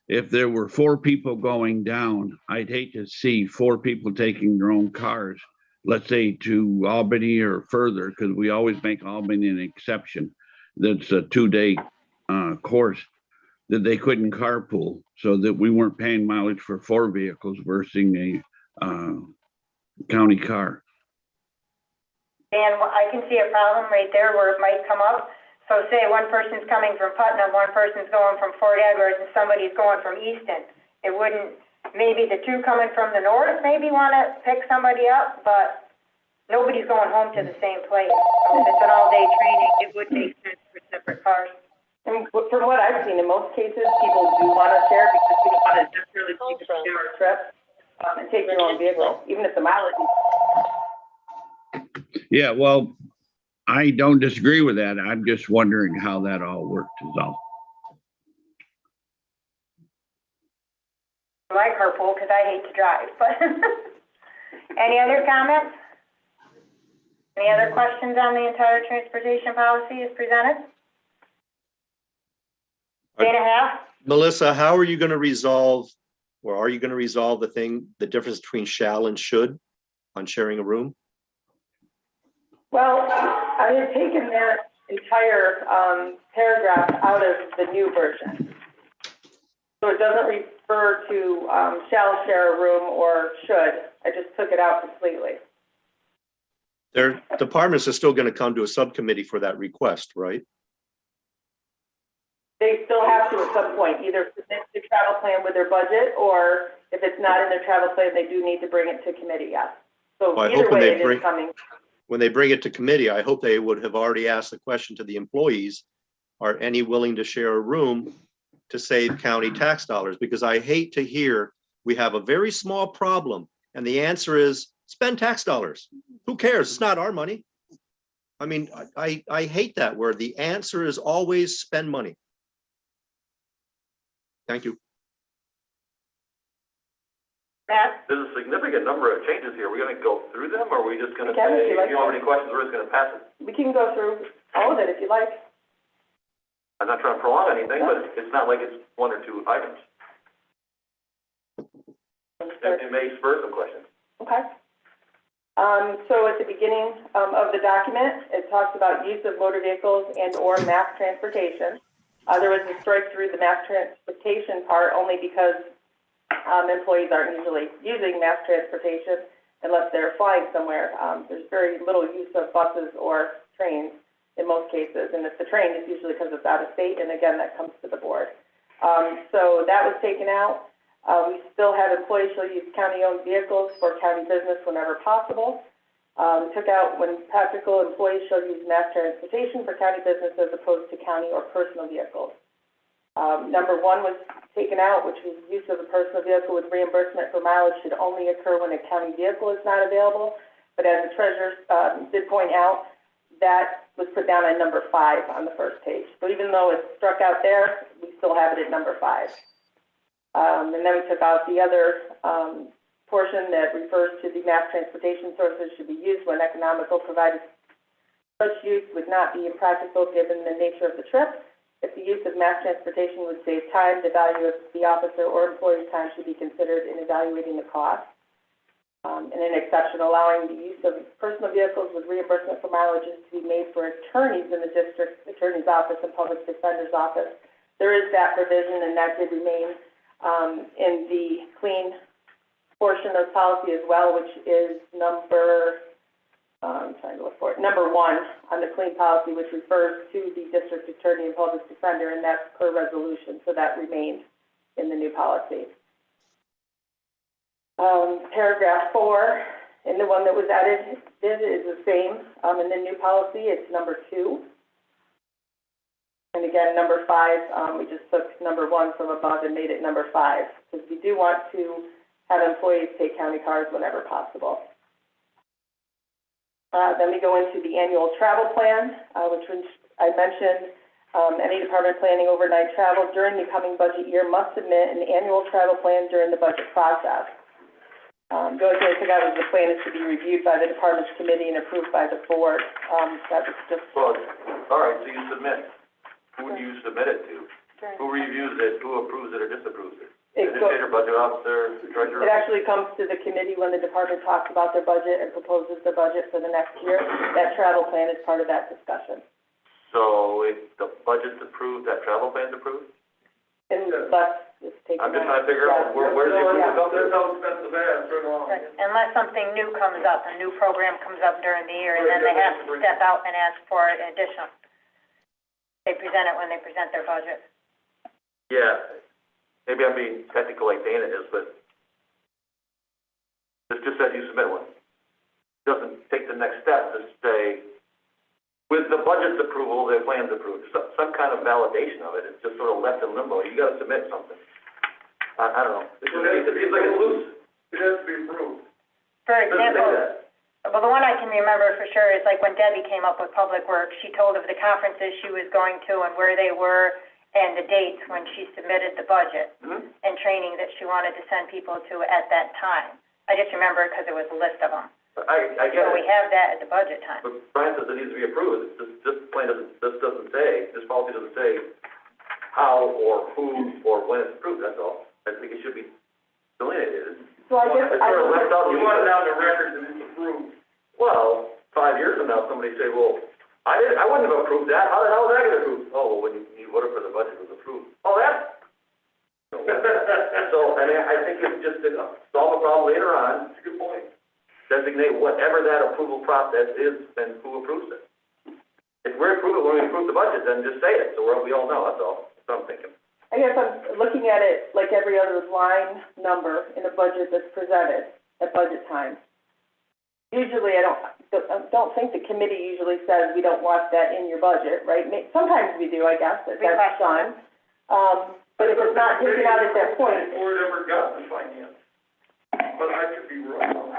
if there were 4 people going down, I'd hate to see 4 people taking their own cars, let's say to Albany or further, because we always make Albany an exception. That's a 2-day course, that they couldn't carpool, so that we weren't paying mileage for 4 vehicles versus a county car. And I can see a problem right there where it might come up. So say one person's coming from Putnam, one person's going from Fort Edward, and somebody's going from Easton. It wouldn't, maybe the 2 coming from the north maybe want to pick somebody up, but nobody's going home to the same place. So if it's an all-day training, it would make sense for separate cars. And from what I've seen, in most cases, people do want to share because you don't want to necessarily take a 2-hour trip and take your own vehicle, even if the mileage is. Yeah, well, I don't disagree with that. I'm just wondering how that all worked is all. I like carpool because I hate to drive, but any other comments? Any other questions on the entire transportation policy as presented? Day and a half? Melissa, how are you going to resolve, or are you going to resolve the difference between shall and should on sharing a room? Well, I had taken that entire paragraph out of the new version. So it doesn't refer to shall share a room or should. I just took it out completely. Their departments are still going to come to a subcommittee for that request, right? They still have to at some point either submit the travel plan with their budget, or if it's not in their travel plan, they do need to bring it to committee, yes. So Well, I either hope when way, they it bring- is coming. When they bring it to committee, I hope they would have already asked the question to the employees, are any willing to share a room to save county tax dollars? Because I hate to hear we have a very small problem and the answer is spend tax dollars. Who cares? It's not our money. I mean, I hate that where the answer is always spend money. Thank you. Matt? There's a significant number of changes here. We're gonna go through them, or are we just gonna We can, if say, you like. if you don't have any questions, we're just gonna pass it? We can go through all of it if you like. I'm not trying to prolong anything, but it's not like it's 1 or 2 items. It may spur some questions. Okay. So at the beginning of the document, it talks about use of motor vehicles and or mass transportation. There was a strike through the mass transportation part only because employees aren't usually using mass transportation unless they're flying somewhere. There's very little use of buses or trains in most cases, and if the train, it's usually because it's out of state, and again, that comes to the board. So that was taken out. We still have employees shall use county-owned vehicles for county business whenever possible. We took out when practical, employees shall use mass transportation for county business as opposed to county or personal vehicles. Number 1 was taken out, which was use of a personal vehicle with reimbursement for mileage should only occur when a county vehicle is not available. But as the treasurer did point out, that was put down at number 5 on the first page. So even though it's struck out there, we still have it at number 5. And then we took out the other portion that refers to the mass transportation sources should be used when economical, provided such use would not be impractical given the nature of the trip. If the use of mass transportation would save time, the value of the officer or employee's time should be considered in evaluating the cost. And an exception allowing the use of personal vehicles with reimbursement for mileage is to be made for attorneys in the district attorney's office and public defender's office. There is that provision, and that did remain in the clean portion of policy as well, which is number, I'm trying to look for it, number 1 on the clean policy, which refers to the district attorney and public defender, and that's per resolution, so that remained in the new policy. Paragraph 4, and the one that was added is the same. In the new policy, it's number 2. And again, number 5, we just took number 1 from above and made it number 5, because we do want to have employees take county cars whenever possible. Then we go into the annual travel plan, which I mentioned. Any department planning overnight travel during the coming budget year must submit an annual travel plan during the budget process. The only thing I took out was the plan is to be reviewed by the department's committee and approved by the board. That was just. Well, all right, so you submit. Who do you submit it to? Who reviews it, who approves it or disapproves it? Administrator, budget officer, treasurer? It actually comes to the committee when the department talks about their budget and proposes their budget for the next year. That travel plan is part of that discussion. So if the budget's approved, that travel plan's approved? Unless it's taken. I'm just trying to figure out where's the approval come That's from? how expensive that is, right along. Right. Unless something new comes up, a new program comes up during the year, and then they have to step out and ask for an additional. They present it when they present their budget. Yeah, maybe I'm being technical like Dana is, but this just says you submit one. Doesn't take the next step to say, with the budget's approval, the plan's approved. Some kind of validation of it. It's just sort of left in limbo. You got to submit something. I don't know. It seems like it's loose. It has to be approved. For It doesn't say example, that. well, the one I can remember for sure is like when Debbie came up with Public Works, she told of the conferences she was going to and where they were and the dates when she submitted the budget and training that she wanted to send people to at that time. I just remember it because there was a list of them. I get So it. we have that at the budget time. But Brian says it needs to be approved. This plan doesn't, this policy doesn't say how or who or when it's approved, that's all. I think it should be delineated. So I guess It's sort of left out. You want it on the record that it's approved. Well, 5 years from now, somebody say, well, I wouldn't have approved that. How the hell did that get approved? Oh, well, when you voted for the budget, it was approved. Oh, that? So, I mean, I think it's just to solve a problem later on. That's a good point. Designate whatever that approval process is and who approves it. If we're approving when we approve the budget, then just say it, so we all know, that's all. That's what I'm thinking. I guess I'm looking at it like every other line number in a budget that's presented at budget time. Usually, I don't think the committee usually says we don't want that in your budget, right? Sometimes we do, I guess, if that's done. But if it's not taken out at that point. Before it ever got to finance. But I could be wrong.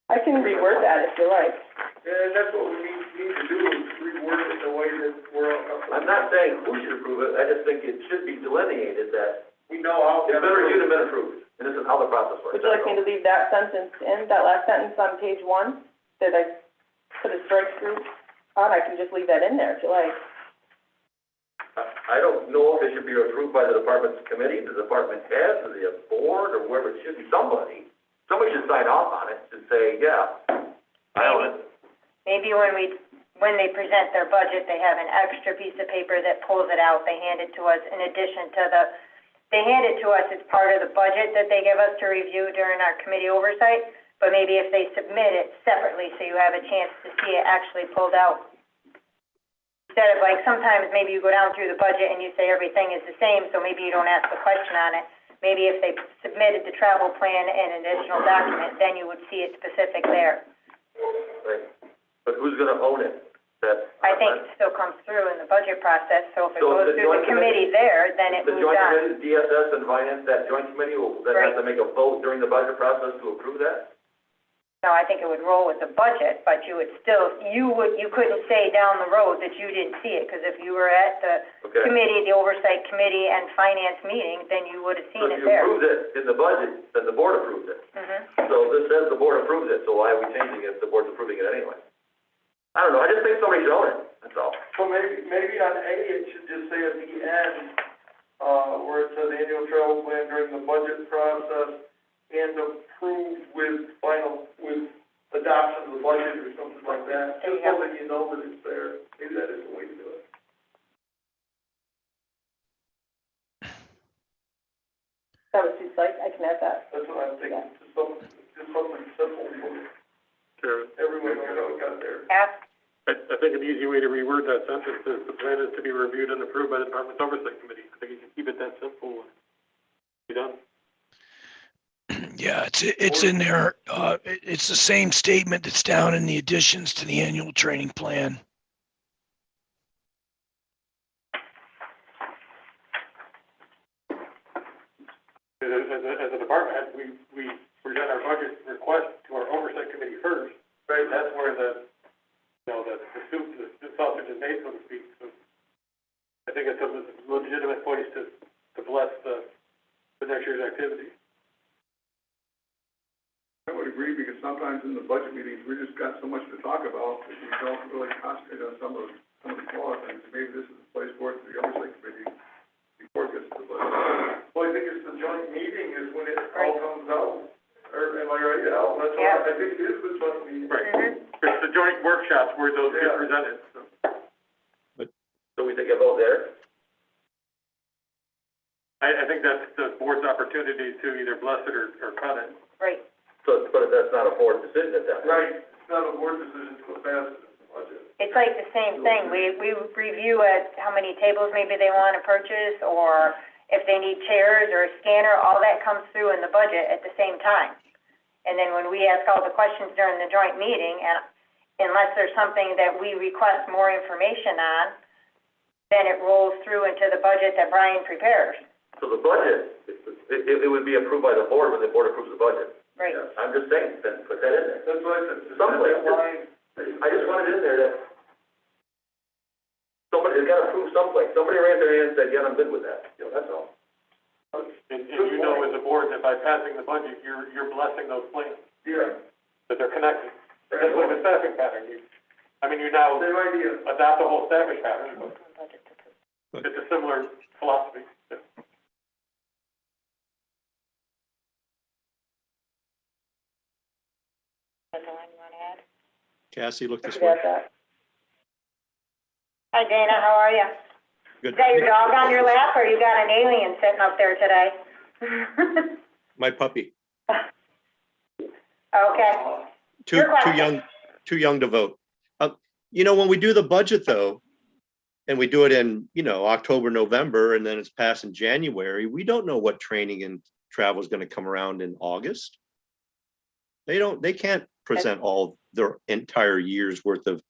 I can reword that if you like. And that's what we need to do, is reword it the way that we're all comfortable. I'm not saying who should approve it, I just think it should be delineated that We know how. it's been reviewed and been approved, and this is how the process works. Would you like me to leave that sentence in, that last sentence on page 1, that I put a strike through on? I can just leave that in there if you like. I don't know if it should be approved by the department's committee, the department head, or the board, or whoever. It should be somebody. Somebody should sign off on it and say, yeah, I own it. Maybe when they present their budget, they have an extra piece of paper that pulls it out. They hand it to us in addition to they hand it to us as part of the budget that they give us to review during our committee oversight. But maybe if they submit it separately, so you have a chance to see it actually pulled out. Instead of like, sometimes maybe you go down through the budget and you say everything is the same, so maybe you don't ask a question on it. Maybe if they submitted the travel plan and an additional document, then you would see it specific there. Right. But who's gonna own it? I think it still comes through in the budget process, so if it So goes the through the joint committee there, then it The moves joint on. committee, DSS and finance, that joint committee will then have to make a vote during the budget process to approve that? No, I think it would roll with the budget, but you would still, you couldn't say down the road that you didn't see it, because if you were at the Okay. committee, the oversight committee and finance meeting, then you would have So seen if it you there. approved it in the budget, then the board approved it. So this says the board approved it, so why are we changing it if the board's approving it anyway? I don't know, I just think somebody should own it, that's all. So maybe on A, it should just say at the end, where it says annual travel plan during the budget process and approved with adoption of the budget or something like that, just so that you know that it's there. Maybe that is the way to do it. That was too slight, I can add that. That's what I'm thinking, just something simple, so everyone knows how it got there. Ask, I think an easy way to reword that sentence is the plan is to be reviewed and approved by the Department's Oversight Committee. I think you can keep it that simple and be done. Yeah, it's in there. It's the same statement that's down in the additions to the annual training plan. As a department head, we present our budget request to our oversight committee first, right? That's where the soup, the sausage is made, so to speak. So I think it's a legitimate place to bless the next year's activity. I would agree, because sometimes in the budget meetings, we just got so much to talk about that we don't really concentrate on some of the smaller things. Maybe this is the place for it, the oversight committee, before it gets to the budget. Well, I think it's the joint meeting is when it all comes out, or am I right, Al? That's what I think it is the joint meeting. Right. It's the joint workshops where those get presented, so. So we take a vote there? I think that's the board's opportunity to either bless it or cut it. Right. So, but that's not a board decision at that point. Right, it's not a board decision to pass the budget. It's like the same thing. We review how many tables maybe they want to purchase, or if they need chairs or a scanner, all that comes through in the budget at the same time. And then when we ask all the questions during the joint meeting, and unless there's something that we request more information on, then it rolls through into the budget that Brian prepares. So the budget, it would be approved by the board when the board approves the budget. Right. I'm just saying, then put that in there. That's why I said, Someplace, I just wanted it in there that somebody, it's got to prove someplace. Somebody raised their hand and said, yeah, I'm good with that. That's all. And you know, as a board, that by passing the budget, you're blessing those plans. Yeah. That they're connected. That's like a staffing pattern. You now Same idea. adopt the whole staffing pattern, but it's a similar philosophy. That's the one you want to add? Cassie, look this Forget way. that. Hi, Dana, how are you? Good. Is that your dog on your lap, or you got an alien sitting up there today? My puppy. Okay. Too young to vote. When we do the budget though, and we do it in, October, November, and then it's passed in January, we don't know what training and travel is going to come around in August. They can't present all their entire year's worth of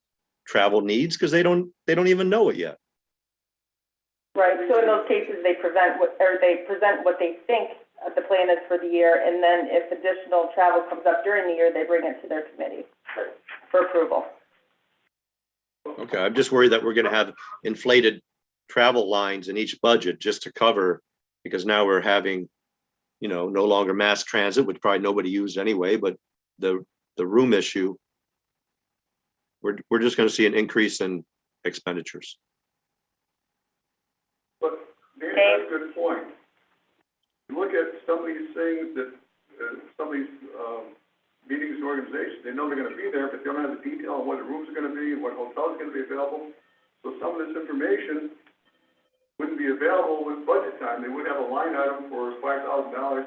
travel needs because they don't even know it yet. Right, so in those cases, they present what they think the plan is for the year, and then if additional travel comes up during the year, they bring it to their committee for approval. Okay, I'm just worried that we're going to have inflated travel lines in each budget just to cover, because now we're having, no longer mass transit, which probably nobody used anyway, but the room issue, we're just going to see an increase in expenditures. But Dan has a good point. You look at some of these things that, some of these, meetings and organizations, they know they're gonna be there, but they don't have the detail on what the rooms are gonna be and what hotels are gonna be available. So some of this information wouldn't be available with budget time. They would have a line item for $5,000,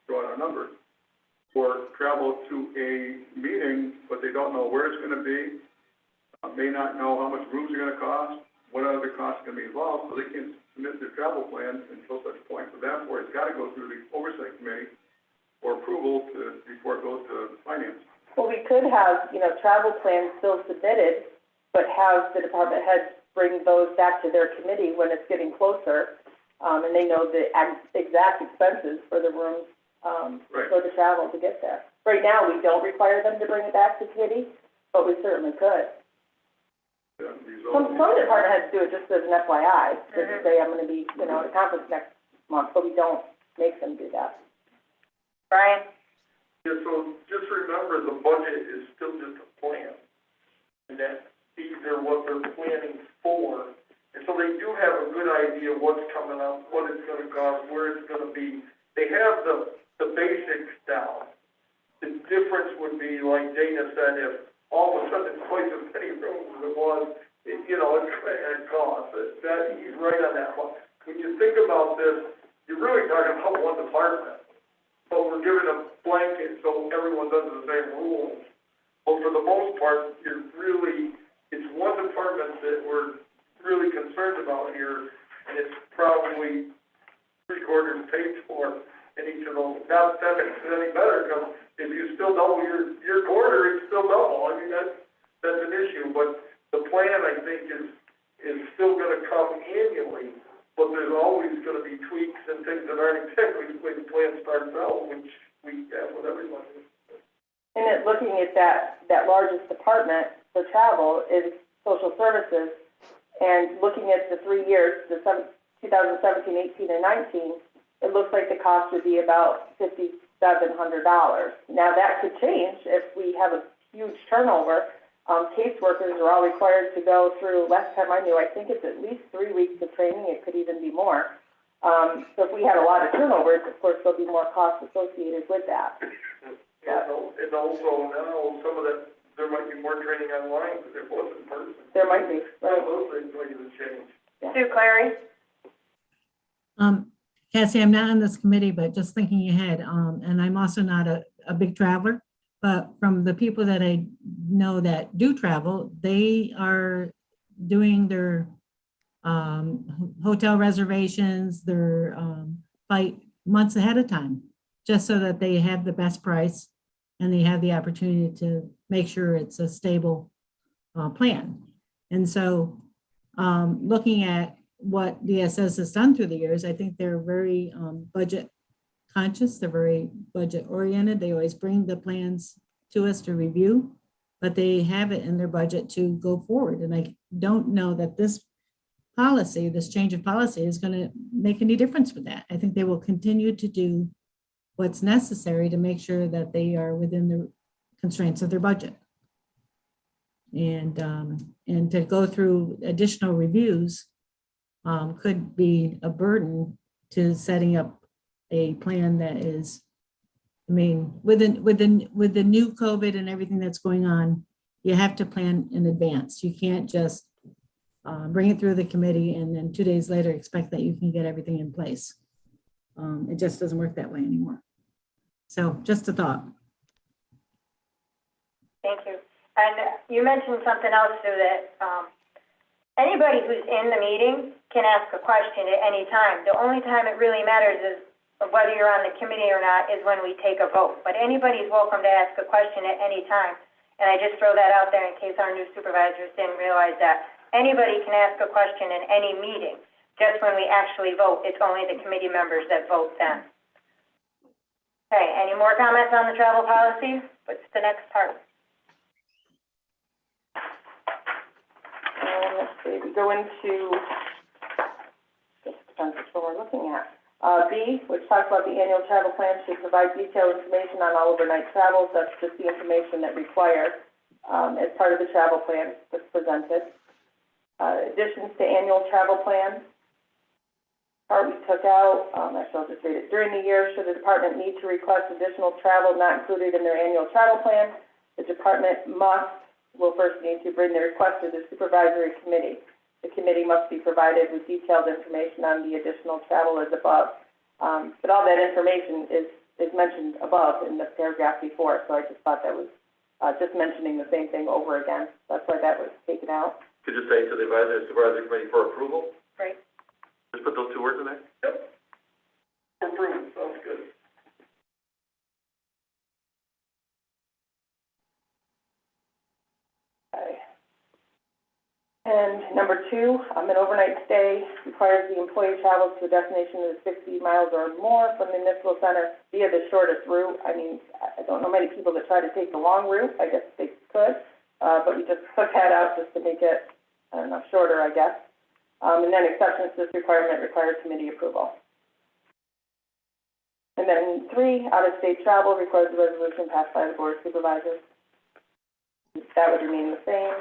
throw out a number, for travel to a meeting, but they don't know where it's gonna be, may not know how much rooms are gonna cost, what other costs are gonna be involved, so they can submit their travel plan until such point. So therefore, it's gotta go through the oversight committee for approval before it goes to finance. Well, we could have, travel plans still submitted, but have the department heads bring those back to their committee when it's getting closer, and they know the exact expenses for the rooms, for the travel to get there. Right now, we don't require them to bring it back to committee, but we certainly could. Yeah, Some department heads do it just as an FYI, just to say, I'm gonna be, at a conference next month, but we don't make them do that. Brian? Yeah, so just remember, the budget is still just a plan. And that these are what they're planning for. And so they do have a good idea what's coming up, what it's gonna cost, where it's gonna be. They have the basics down. The difference would be, like Dana said, if all of a sudden it's twice as many rooms as it was, it's gonna cost. He's right on that one. When you think about this, you're really talking about one department. But we're giving a blanket so everyone does the same rules. But for the most part, it's one department that we're really concerned about here, and it's probably 3/4 paid for in each of those not that it's any better, because if you still double your quarter, it's still double. I mean, that's an issue, but the plan, I think, is still gonna come annually, but there's always gonna be tweaks and things that aren't exactly the way the plan starts out, which we have with everybody. And then looking at that largest department for travel is social services, and looking at the 3 years, 2017, 18, and 19, it looks like the cost would be about $5,700. Now, that could change if we have a huge turnover. Caseworkers are all required to go through, last time I knew, I think it's at least 3 weeks of training. It could even be more. So if we had a lot of turnovers, of course, there'll be more costs associated with that. And also now, some of that, there might be more training online than there was in person. There might be, right? Those things might even change. Sue Clary? Cassie, I'm not on this committee, but just thinking ahead, and I'm also not a big traveler, but from the people that I know that do travel, they are doing their hotel reservations, their flight months ahead of time, just so that they have the best price and they have the opportunity to make sure it's a stable plan. And so looking at what DSS has done through the years, I think they're very budget conscious. They're very budget oriented. They always bring the plans to us to review, but they have it in their budget to go forward. And I don't know that this policy, this change of policy is going to make any difference with that. I think they will continue to do what's necessary to make sure that they are within the constraints of their budget. And to go through additional reviews could be a burden to setting up a plan that is, I mean, with the new COVID and everything that's going on, you have to plan in advance. You can't just bring it through the committee and then 2 days later expect that you can get everything in place. It just doesn't work that way anymore. So just a thought. Thank you. And you mentioned something else, Sue, that anybody who's in the meeting can ask a question at any time. The only time it really matters is whether you're on the committee or not is when we take a vote. But anybody's welcome to ask a question at any time. And I just throw that out there in case our new supervisors didn't realize that. Anybody can ask a question in any meeting. Just when we actually vote, it's only the committee members that vote then. Okay, any more comments on the travel policy? What's the next part? Let's see, we go into, just depends which one we're looking at. B, which talks about the annual travel plan should provide detailed information on all overnight travels. That's just the information that required as part of the travel plan that's presented. Additions to annual travel plan. Part we took out, actually I'll just read it. During the year, should the department need to request additional travel not included in their annual travel plan, the department will first need to bring the request to the supervisory committee. The committee must be provided with detailed information on the additional travel as above. But all that information is mentioned above in the paragraph before, so I just thought that was just mentioning the same thing over again. That's why that was taken out. Could you say to the supervisory committee for approval? Right. Just put those two words in there? Yep. Approved, sounds good. Okay. And number 2, an overnight stay requires the employee travels to a destination that is 60 miles or more from the municipal center via the shortest route. I mean, I don't know many people that try to take the long route. I guess they could, but we just took that out just to make it, I don't know, shorter, I guess. And then exceptions to this requirement require committee approval. And then 3, out-of-state travel requires a resolution passed by the board of supervisors. That would remain the same.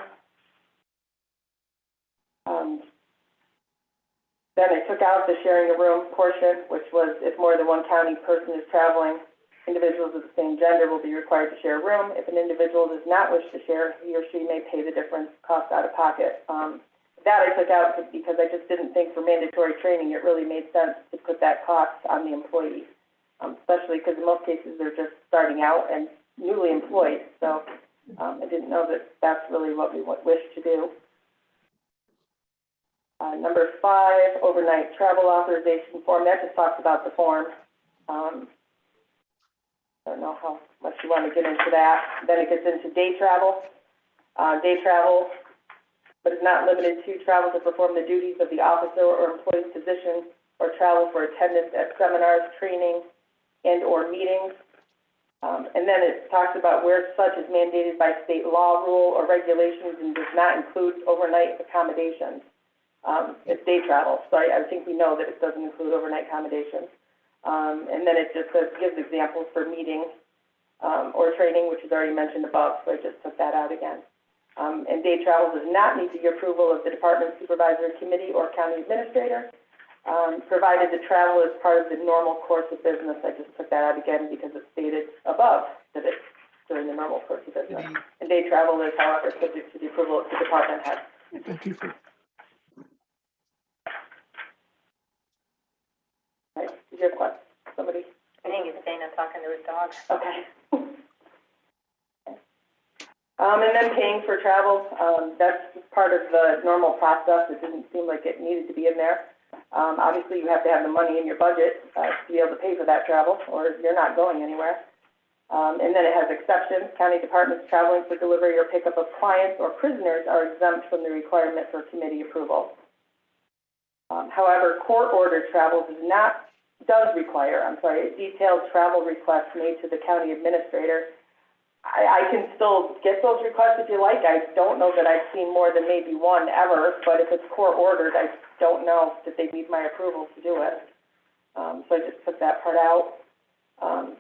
Then I took out the sharing a room portion, which was if more than one county person is traveling, individuals of the same gender will be required to share a room. If an individual does not wish to share, he or she may pay the difference cost out of pocket. That I took out because I just didn't think for mandatory training it really made sense to put that cost on the employees, especially because in most cases they're just starting out and newly employed. So I didn't know that that's really what we wish to do. Number 5, overnight travel authorization form. That just talks about the form. how much you want to get into that. Then it gets into day travel. Day travel, but is not limited to travel to perform the duties of the officer or employee's position, or travel for attendance at seminars, training, and/or meetings. And then it talks about where such is mandated by state law, rule, or regulations and does not include overnight accommodations. It's day travel, so I think we know that it doesn't include overnight accommodations. And then it just gives examples for meeting or training, which is already mentioned above, so I just took that out again. And day travel does not need the approval of the department supervisor, committee, or county administrator, provided the travel is part of the normal course of business. I just took that out again because it's stated above that it's during the normal course of business. And day travel is, however, subject to the approval of the department head. Thank you for. Right, did you have questions? Somebody? I think he's staying and talking to his dog. Okay. And then paying for travel, that's part of the normal process. It didn't seem like it needed to be in there. Obviously, you have to have the money in your budget to be able to pay for that travel, or you're not going anywhere. And then it has exceptions. County departments traveling for delivery or pickup of clients or prisoners are exempt from the requirement for committee approval. However, court-ordered travel does require a detailed travel request made to the county administrator. I can still get those requests if you like. I don't know that I've seen more than maybe one ever, but if it's court-ordered, I don't know that they need my approval to do it. So I just took that part out.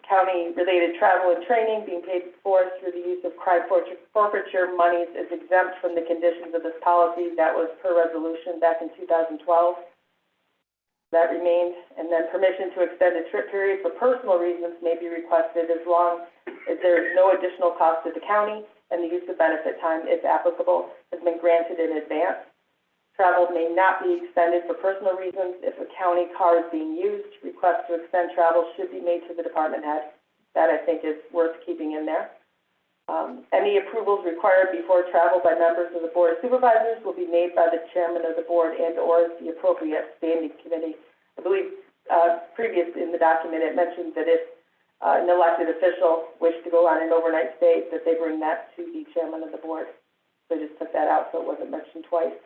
County-related travel and training being paid for through the use of crime forfeiture monies is exempt from the conditions of this policy. That was per resolution back in 2012. That remained. And then permission to extend a trip period for personal reasons may be requested as long as there is no additional cost to the county and the use of benefit time, if applicable, has been granted in advance. Travel may not be extended for personal reasons. If a county car is being used, requests to extend travel should be made to the department head. That, I think, is worth keeping in there. Any approvals required before travel by members of the Board of Supervisors will be made by the chairman of the board and/or the appropriate standing committee. I believe previous in the document it mentioned that if an elected official wished to go on an overnight stay, that they bring that to the chairman of the board. So I just took that out so it wasn't mentioned twice.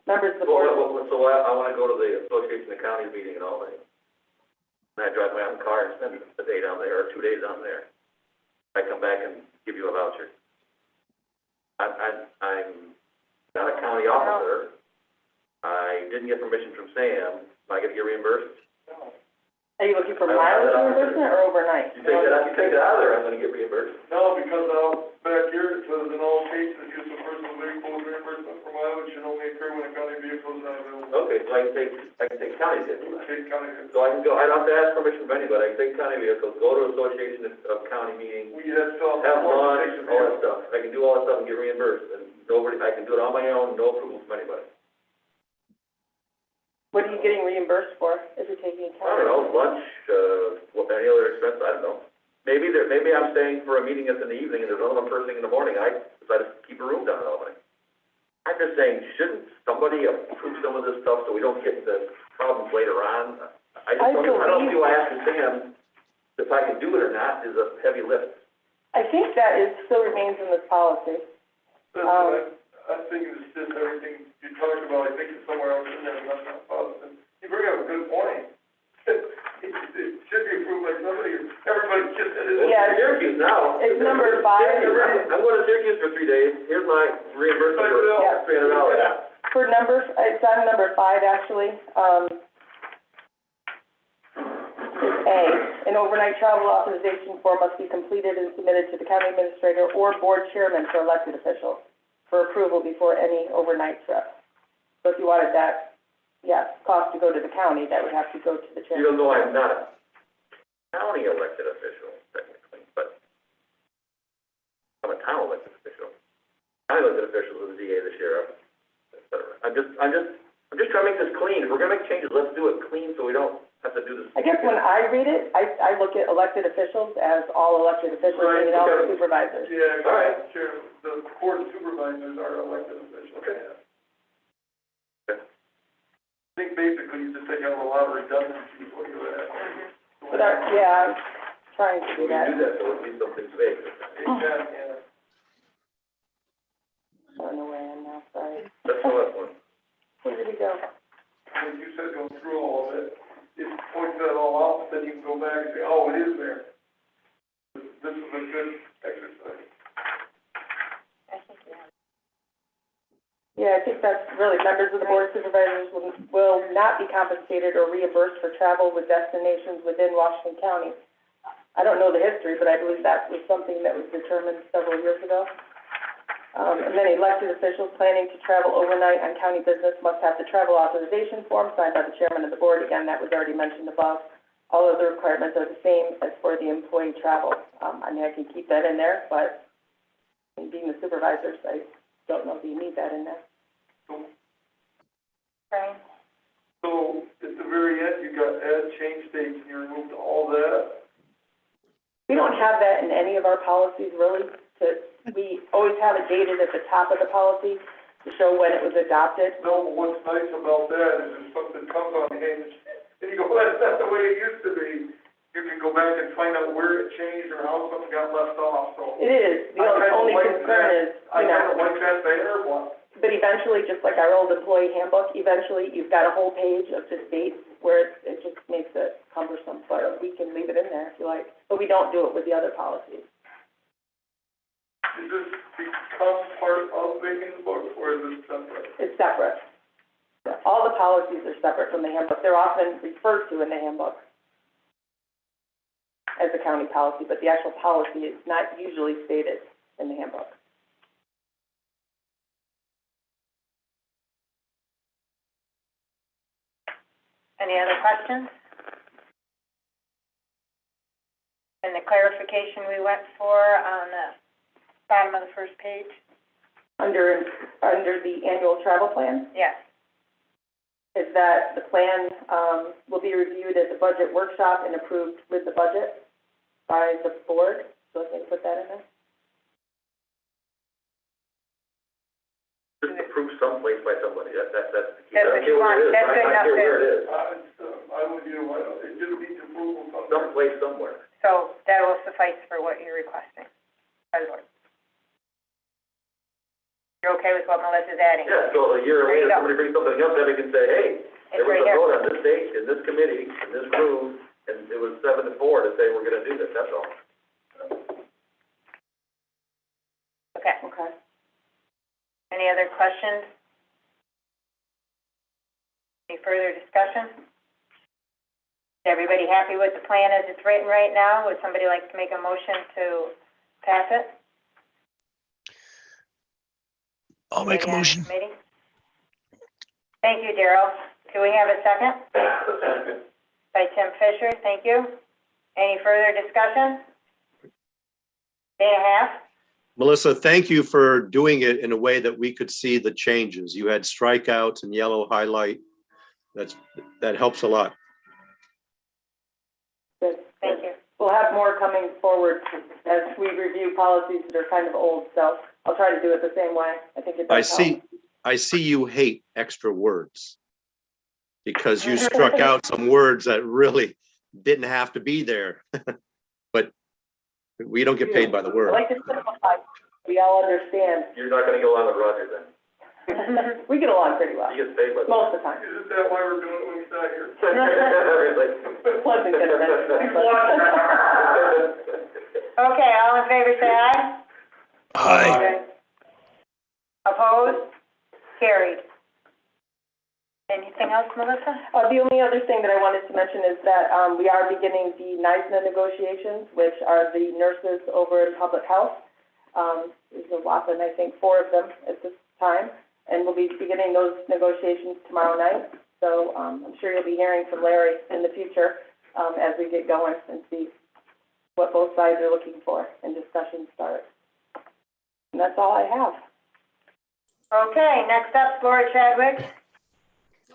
Members of the board. So I want to go to the Association of Counties meeting in Albany. And I drive my own car and spend a day down there or 2 days down there. I come back and give you a voucher. I'm not a county officer. I didn't get permission from Sam. Am I going to get reimbursed? No. Are you looking for mileage reimbursement or overnight? You take it out of there, I'm going to get reimbursed. No, because back here, it says in all cases, use of personal vehicles, reimbursement for mileage should only occur when a county vehicle is not available. Okay, so I can take county vehicles. Take county vehicles. So I can go, I don't have to ask permission from anybody, I can take county vehicles, go to Association of County meeting, We have to have lunch, all that stuff. I can do all that stuff and get reimbursed, and I can do it on my own, no approval from anybody. What are you getting reimbursed for if you're taking I county? don't know, lunch, any other expense, I don't know. Maybe I'm staying for a meeting that's in the evening and there's another one first thing in the morning, I decided to keep a room down in Albany. I'm just saying, shouldn't somebody approve some of this stuff so we don't get the problems later on? I don't see why asking Sam if I can do it or not is a heavy lift. I think that still remains in this policy. I think it's just everything you talked about, I think it's somewhere else in there, but not positive. You bring up a good point. It should be approved by somebody, everybody just said it. Yeah. Syracuse now. It's number 5. I'm going to Syracuse for 3 days, here's my reimbursement for $300. For it's on number 5, actually. It's A, an overnight travel authorization form must be completed and submitted to the county administrator or board chairman for elected officials for approval before any overnight trip. So if you wanted that, cost to go to the county, that would have to go to the chairman. Even though I'm not a county elected official, technically, but I'm a town elected official. County elected officials are the DA, the sheriff, et cetera. I'm just trying to make this clean. If we're gonna make changes, let's do it clean so we don't have to do this. I guess when I read it, I look at elected officials as all elected officials, Right, and all okay. supervisors. Yeah, All right. sure, the court supervisors are elected officials. Okay. I think basically you just take out a lot of redundancies, what you had. But trying to do that. that, so at least something's vague. Yeah. I don't know where I am now, sorry. That's the last one. Where did it go? When you said go through all of it, it points that all out, then you can go back and say, oh, it is there. This is a good exercise. Yeah, I think that's really, members of the board of supervisors will not be compensated or reimbursed for travel with destinations within Washington County. I don't know the history, but I believe that was something that was determined several years ago. And then elected officials planning to travel overnight on county business must have the travel authorization form signed by the chairman of the board. Again, that was already mentioned above. All of the requirements are the same as for the employee travel. I mean, I can keep that in there, but being the supervisors, I don't know if you need that in there. Right. So at the very end, you got add change dates, and you removed all that. We don't have that in any of our policies, really. We always have it dated at the top of the policy to show when it was adopted. No, but what's nice about that is if something comes on hand, and you go, that's not the way it used to be, you can go back and find out where it changed or how something got left off, so. It is. The only concern is, I kind of like that there, but. but eventually, just like our old employee handbook, eventually you've got a whole page of just dates where it just makes it cumbersome. But we can leave it in there if you like, but we don't do it with the other policies. Does this become part of the handbook, or is it separate? It's separate. All the policies are separate from the handbook. They're often referred to in the handbook as a county policy, but the actual policy is not usually stated in the handbook. Any other questions? And the clarification we went for on the bottom of the first page? Under the annual travel plan, Yes. is that the plan, will be reviewed at the budget workshop and approved with the budget by the board. So I can put that in there. Just approved someplace by somebody, that's the key. That's what you want. That's good enough I don't care where there. it is, I would, you know, it just needs approval from. someplace, somewhere. So that will suffice for what you're requesting. You're okay with what Melissa's adding? Yeah, so a year There you later, go. somebody brings something up, then we can say, hey, there It's was right a here. vote on this date, in this committee, in this room, and it was 7-4 to say we're gonna do this, that's all. Okay. Okay. Any other questions? Any further discussion? Is everybody happy with the plan as it's written right now? Would somebody like to make a motion to pass it? I'll make a Anybody on the motion. committee? Thank you, Darrell. Do we have a second? By Tim Fisher, thank you. Any further discussion? Day and a half? Melissa, thank you for doing it in a way that we could see the changes. You had strikeouts and yellow highlight. That helps a lot. Good. Thank you. We'll have more coming forward as we review policies that are kind of old, so I'll try to do it the same way. I think it does help. I see you hate extra words because you struck out some words that really didn't have to be there. But we don't get paid by the I word. like to simplify. We all understand. You're not gonna get along with Roger then, We get along pretty well, he gets paid by the. most of the time. Isn't that why we're doing it when we sat here? Pleasant intervention. Okay, all in favor, say aye. Aye. Opposed? Carried. Anything else, Melissa? The only other thing that I wanted to mention is that, we are beginning the NISNA negotiations, which are the nurses over in public health. There's a whopping, I think, 4 of them at this time, and we'll be beginning those negotiations tomorrow night. So, I'm sure you'll be hearing from Larry in the future, as we get going and see what both sides are looking for and discussions start. And that's all I have. Okay, next up, Laura Chadwick.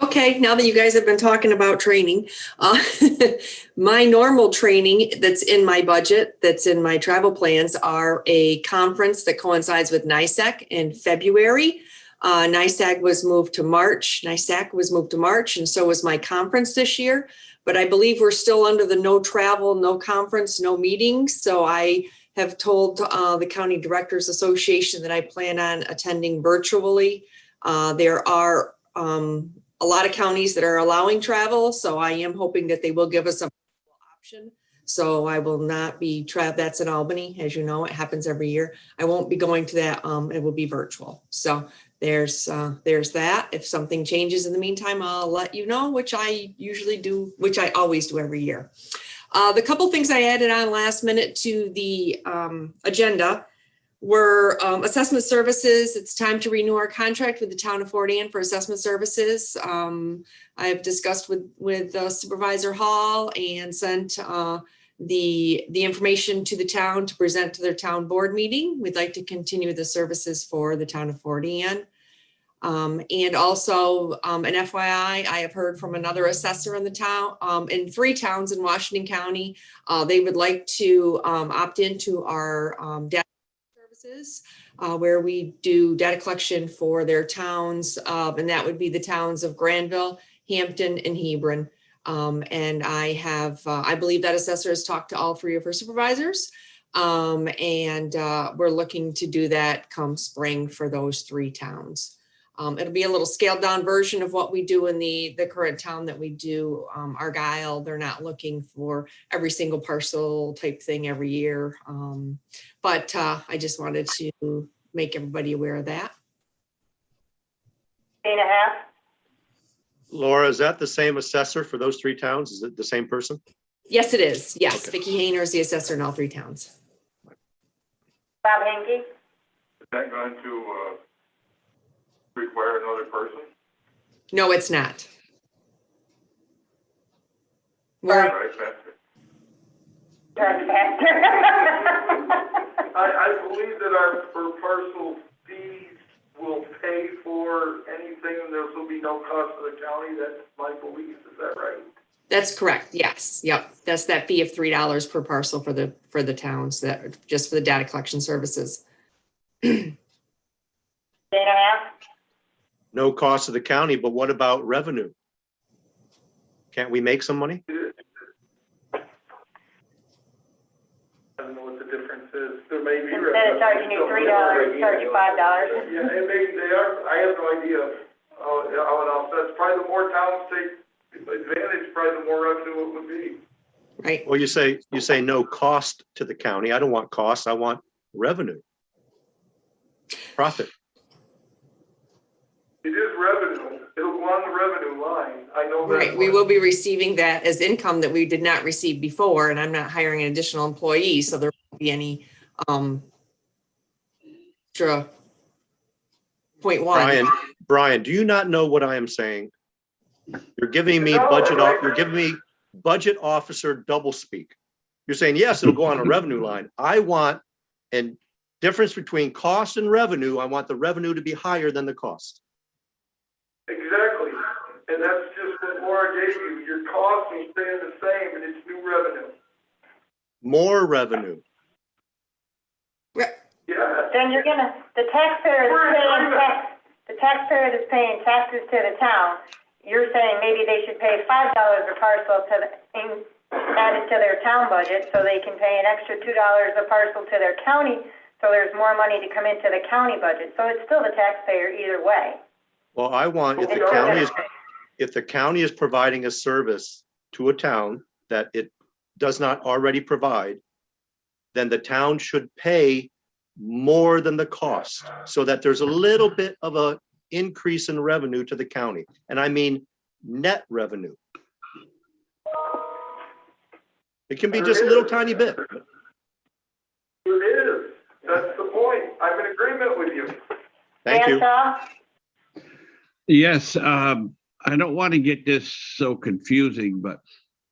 Okay, now that you guys have been talking about training, my normal training that's in my budget, that's in my travel plans, are a conference that coincides with NISAC in February. NISAC was moved to March, and so was my conference this year. But I believe we're still under the no travel, no conference, no meetings. So I have told the County Directors Association that I plan on attending virtually. There are a lot of counties that are allowing travel, so I am hoping that they will give us an option. So I will not be that's in Albany, as you know, it happens every year. I won't be going to that. It will be virtual. So there's that. If something changes in the meantime, I'll let you know, which I usually do, which I always do every year. The couple things I added on last minute to the agenda were assessment services. It's time to renew our contract with the town of Fort Anne for assessment services. I've discussed with Supervisor Hall and sent the information to the town to present to their town board meeting. We'd like to continue the services for the town of Fort Anne. And also an FYI, I have heard from another assessor in the town, in 3 towns in Washington County. They would like to opt into our data services, where we do data collection for their towns. And that would be the towns of Granville, Hampton, and Hebron. And I believe that assessor has talked to all 3 of her supervisors. And we're looking to do that come spring for those 3 towns. It'll be a little scaled down version of what we do in the current town that we do, Argyle. They're not looking for every single parcel type thing every year. But I just wanted to make everybody aware of that. 3.5. Laura, is that the same assessor for those 3 towns? Is it the same person? Yes, it is. Yes, Okay. Vicki Hayner is the assessor in all 3 towns. Bob Henke? Is that going to, require another person? No, it's not. Right. Right, faster. That's faster. I believe that our per parcel fees will pay for anything, and there will be no cost to the county. That's my belief. Is that right? That's correct. Yes. Yep. That's that fee of $3 per parcel for the towns, that just for the data collection services. 3.5. No cost to the county, but what about revenue? Can't we make some money? I don't know what the difference is. There may be. Instead of charging you $3, charge you $5. Yeah, and maybe they are. I have no idea how it all. That's probably the more towns take advantage, probably the more revenue it would be. Right. Well, you say no cost to the county. I don't want costs. I want revenue. Profit. It is revenue. It'll go on the revenue line. I know that. Right. We will be receiving that as income that we did not receive before, and I'm not hiring an additional employee, so there won't be any extra 0.1. Brian, do you not know what I am saying? You're giving me budget officer double speak. You're saying, yes, it'll go on a revenue line. I want a difference between cost and revenue. I want the revenue to be higher than the cost. Exactly. And that's just what Laura gave you. Your costs are staying the same, and it's new revenue. More revenue. Yeah. Then you're gonna, the taxpayer that's paying taxes to the town, you're saying maybe they should pay $5 a parcel added to their town budget, so they can pay an extra $2 a parcel to their county, so there's more money to come into the county budget. So it's still the taxpayer either way. Well, I want, if the county is providing a service to a town that it does not already provide, then the town should pay more than the cost, so that there's a little bit of a increase in revenue to the county. And I mean net revenue. It can be just a little tiny bit. It is. That's the point. I'm in agreement with you. Thank you. Yes, I don't want to get this so confusing, but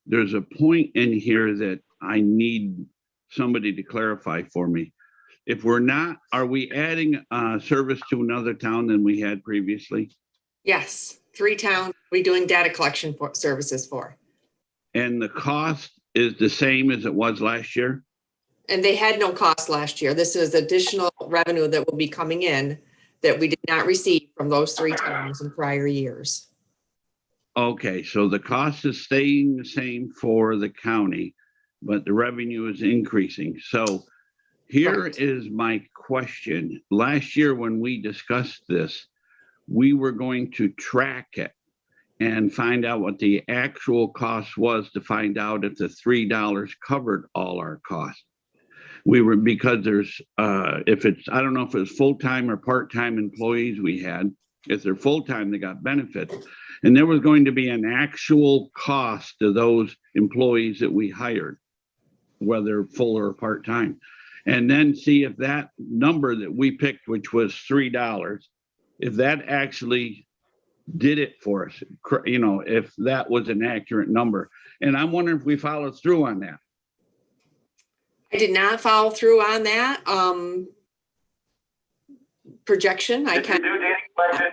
there's a point in here that I need somebody to clarify for me. If we're not, are we adding service to another town than we had previously? Yes, 3 towns we're doing data collection services for. And the cost is the same as it was last year? And they had no cost last year. This is additional revenue that will be coming in that we did not receive from those 3 towns in prior years. Okay, so the cost is staying the same for the county, but the revenue is increasing. So here Correct. is my question. Last year, when we discussed this, we were going to track it and find out what the actual cost was to find out if the $3 covered all our costs. We were, because there's, if it's, I don't know if it's full-time or part-time employees we had. If they're full-time, they got benefits. And there was going to be an actual cost to those employees that we hired, whether full or part-time. And then see if that number that we picked, which was $3, if that actually did it for us, you know, if that was an accurate number. And I'm wondering if we followed through on that. I did not follow through on that, projection. I Did you can, do data collection?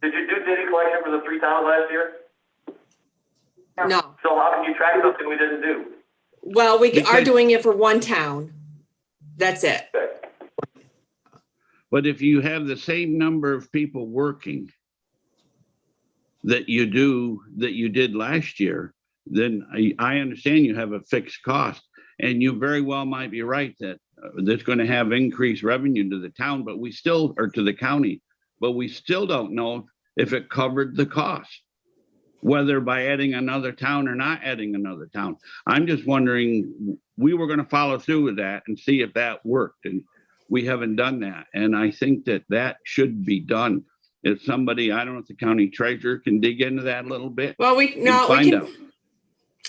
Did you do data collection for the 3 towns last year? no. So how can you track something we didn't do? Well, we are Because- doing it for one town. That's it. But if you have the same number of people working that you did last year, then I understand you have a fixed cost. And you very well might be right that that's going to have increased revenue to the town, but we still, or to the county, but we still don't know if it covered the cost, whether by adding another town or not adding another town. I'm just wondering, we were going to follow through with that and see if that worked, and we haven't done that. And I think that that should be done. If somebody, I don't know if the county treasurer can dig into that a little bit. Well, and find out.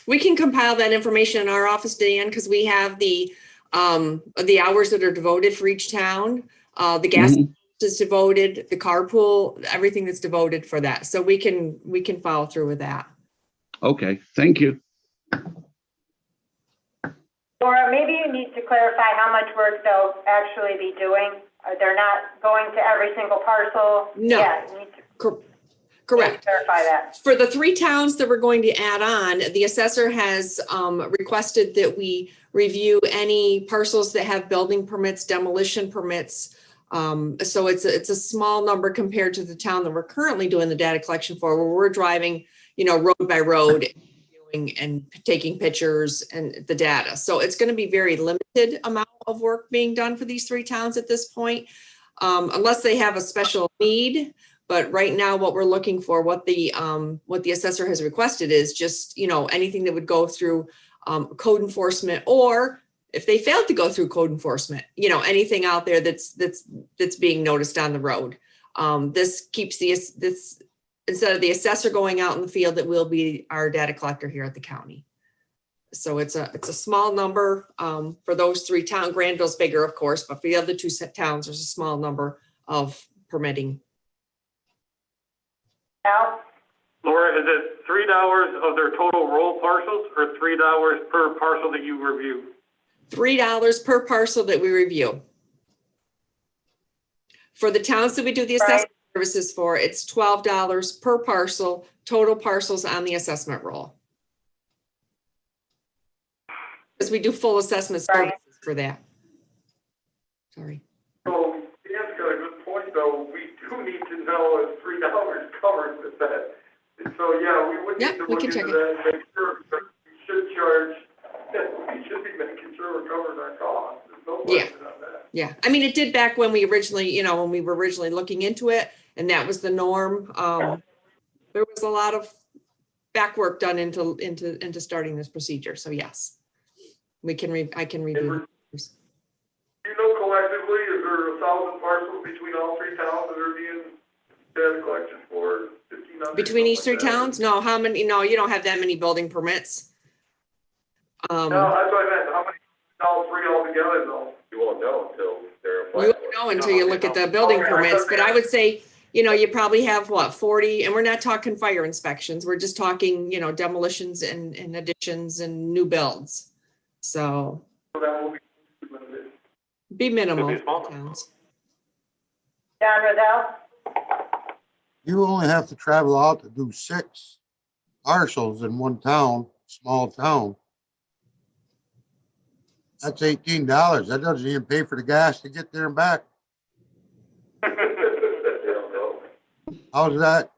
we can compile that information in our office, Dan, because we have the hours that are devoted for each town. The gas Mhm. is devoted, the carpool, everything that's devoted for that. So we can follow through with that. Okay, thank you. Laura, maybe you need to clarify how much work they'll actually be doing. They're not going to every single parcel? No. Yeah, you need to Correct. clarify that. For the 3 towns that we're going to add on, the assessor has requested that we review any parcels that have building permits, demolition permits. So it's a small number compared to the town that we're currently doing the data collection for, where we're driving, road by road and taking pictures and the data. So it's going to be very limited amount of work being done for these 3 towns at this point, unless they have a special need. But right now, what we're looking for, what the assessor has requested is just, anything that would go through code enforcement, or if they failed to go through code enforcement, anything out there that's being noticed on the road. This keeps this instead of the assessor going out in the field, it will be our data collector here at the county. So it's a small number for those 3 towns. Granville's bigger, of course, but for the other 2 towns, there's a small number of permitting. Al? Laura, is it $3 of their total roll parcels or $3 per parcel that you review? $3 per parcel that we review. For the towns that we do the assessment services for, it's $12 per parcel, total parcels on the assessment roll. Because we do full assessment services for that. Sorry. So Dan's got a good point, though. We do need to know if $3 covers with that. And so, yeah, we would need Yep, to we look can into check it. that and make sure, because we should charge, we should be making sure we're covering our costs. There's no question on that. Yeah, I mean, it did back when we originally, when we were originally looking into it, and that was the norm. There was a lot of back work done into starting this procedure. So yes, I can review. Do you know collectively, is there 1,000 parcels between all 3 towns that are being data collection for? 1,500, Between each 3 something like that? towns? No, how many? No, you don't have that many building permits. No, that's what I meant. How many, all 3 altogether, though? You won't know until they're You won't know until you look at the building permits, but I would say, you probably have 40, and we're not talking fire inspections. We're just talking, demolitions and additions and new builds. So So that will be limited. be minimal Could be small. towns. John Rozell? You only have to travel out to do 6 parcels in one town, small town. That's $18. That doesn't even pay for the gas to get there and back. They don't know. How's that?